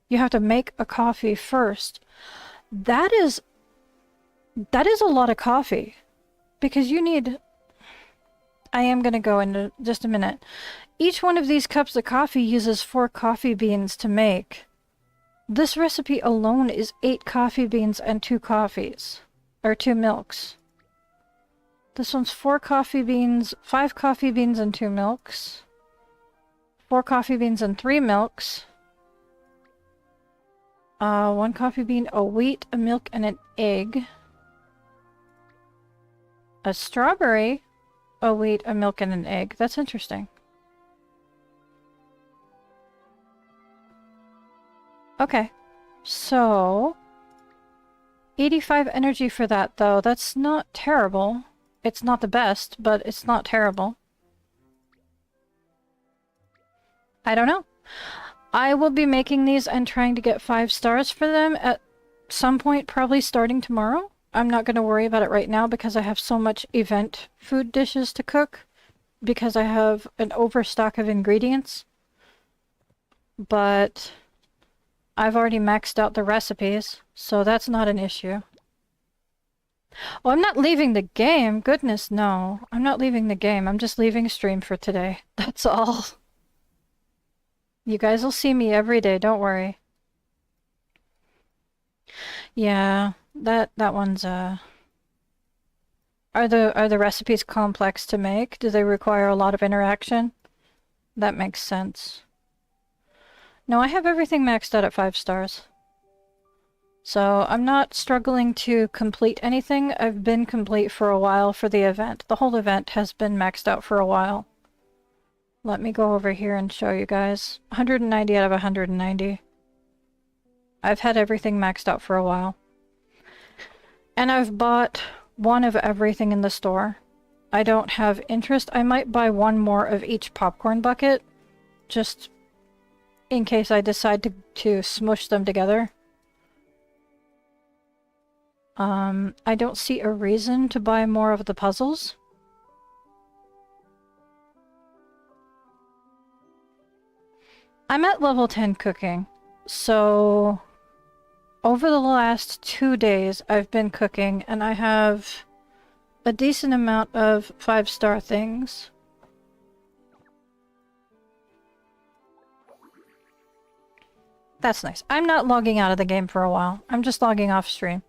You have to make a coffee first. That is a lot of coffee. Because you need... I am going to go into just a minute. Each one of these cups of coffee uses 4 coffee beans to make. This recipe alone is 8 coffee beans and 2 coffees. Or 2 milks. This one's 4 coffee beans, 5 coffee beans and 2 milks. 4 coffee beans and 3 milks. 1 coffee bean, a wheat, a milk, and an egg. A strawberry, a wheat, a milk, and an egg. That's interesting. Okay, so 85 energy for that, though. That's not terrible. It's not the best, but it's not terrible. I don't know. I will be making these and trying to get 5 stars for them at some point, probably starting tomorrow. I'm not going to worry about it right now because I have so much event food dishes to cook because I have an overstock of ingredients. But I've already maxed out the recipes, so that's not an issue. Oh, I'm not leaving the game. Goodness, no. I'm not leaving the game. I'm just leaving stream for today. That's all. You guys will see me every day, don't worry. Yeah, that one's Are the recipes complex to make? Do they require a lot of interaction? That makes sense. No, I have everything maxed out at 5 stars. So I'm not struggling to complete anything. I've been complete for a while for the event. The whole event has been maxed out for a while. Let me go over here and show you guys. 190 out of 190. I've had everything maxed out for a while. And I've bought 1 of everything in the store. I don't have interest. I might buy 1 more of each popcorn bucket. Just in case I decide to smush them together. I don't see a reason to buy more of the puzzles. I'm at level 10 cooking, so over the last 2 days I've been cooking and I have a decent amount of 5-star things. That's nice. I'm not logging out of the game for a while. I'm just logging off stream.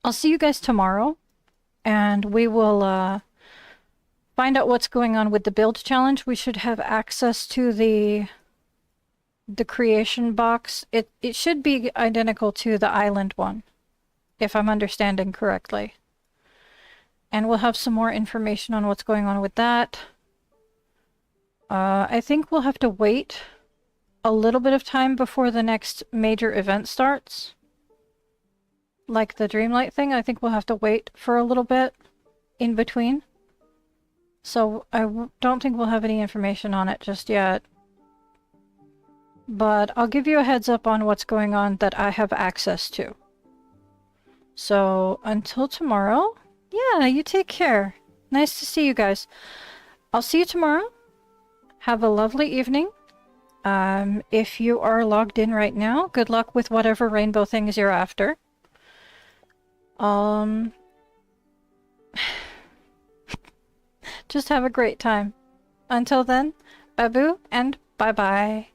I'll see you guys tomorrow, and we will find out what's going on with the build challenge. We should have access to the creation box. It should be identical to the island one, if I'm understanding correctly. And we'll have some more information on what's going on with that. I think we'll have to wait a little bit of time before the next major event starts. Like the Dreamlight thing, I think we'll have to wait for a little bit in between. So I don't think we'll have any information on it just yet. But I'll give you a heads up on what's going on that I have access to. So until tomorrow, yeah, you take care. Nice to see you guys. I'll see you tomorrow. Have a lovely evening. If you are logged in right now, good luck with whatever rainbow things you're after. Just have a great time. Until then, babu and bye-bye.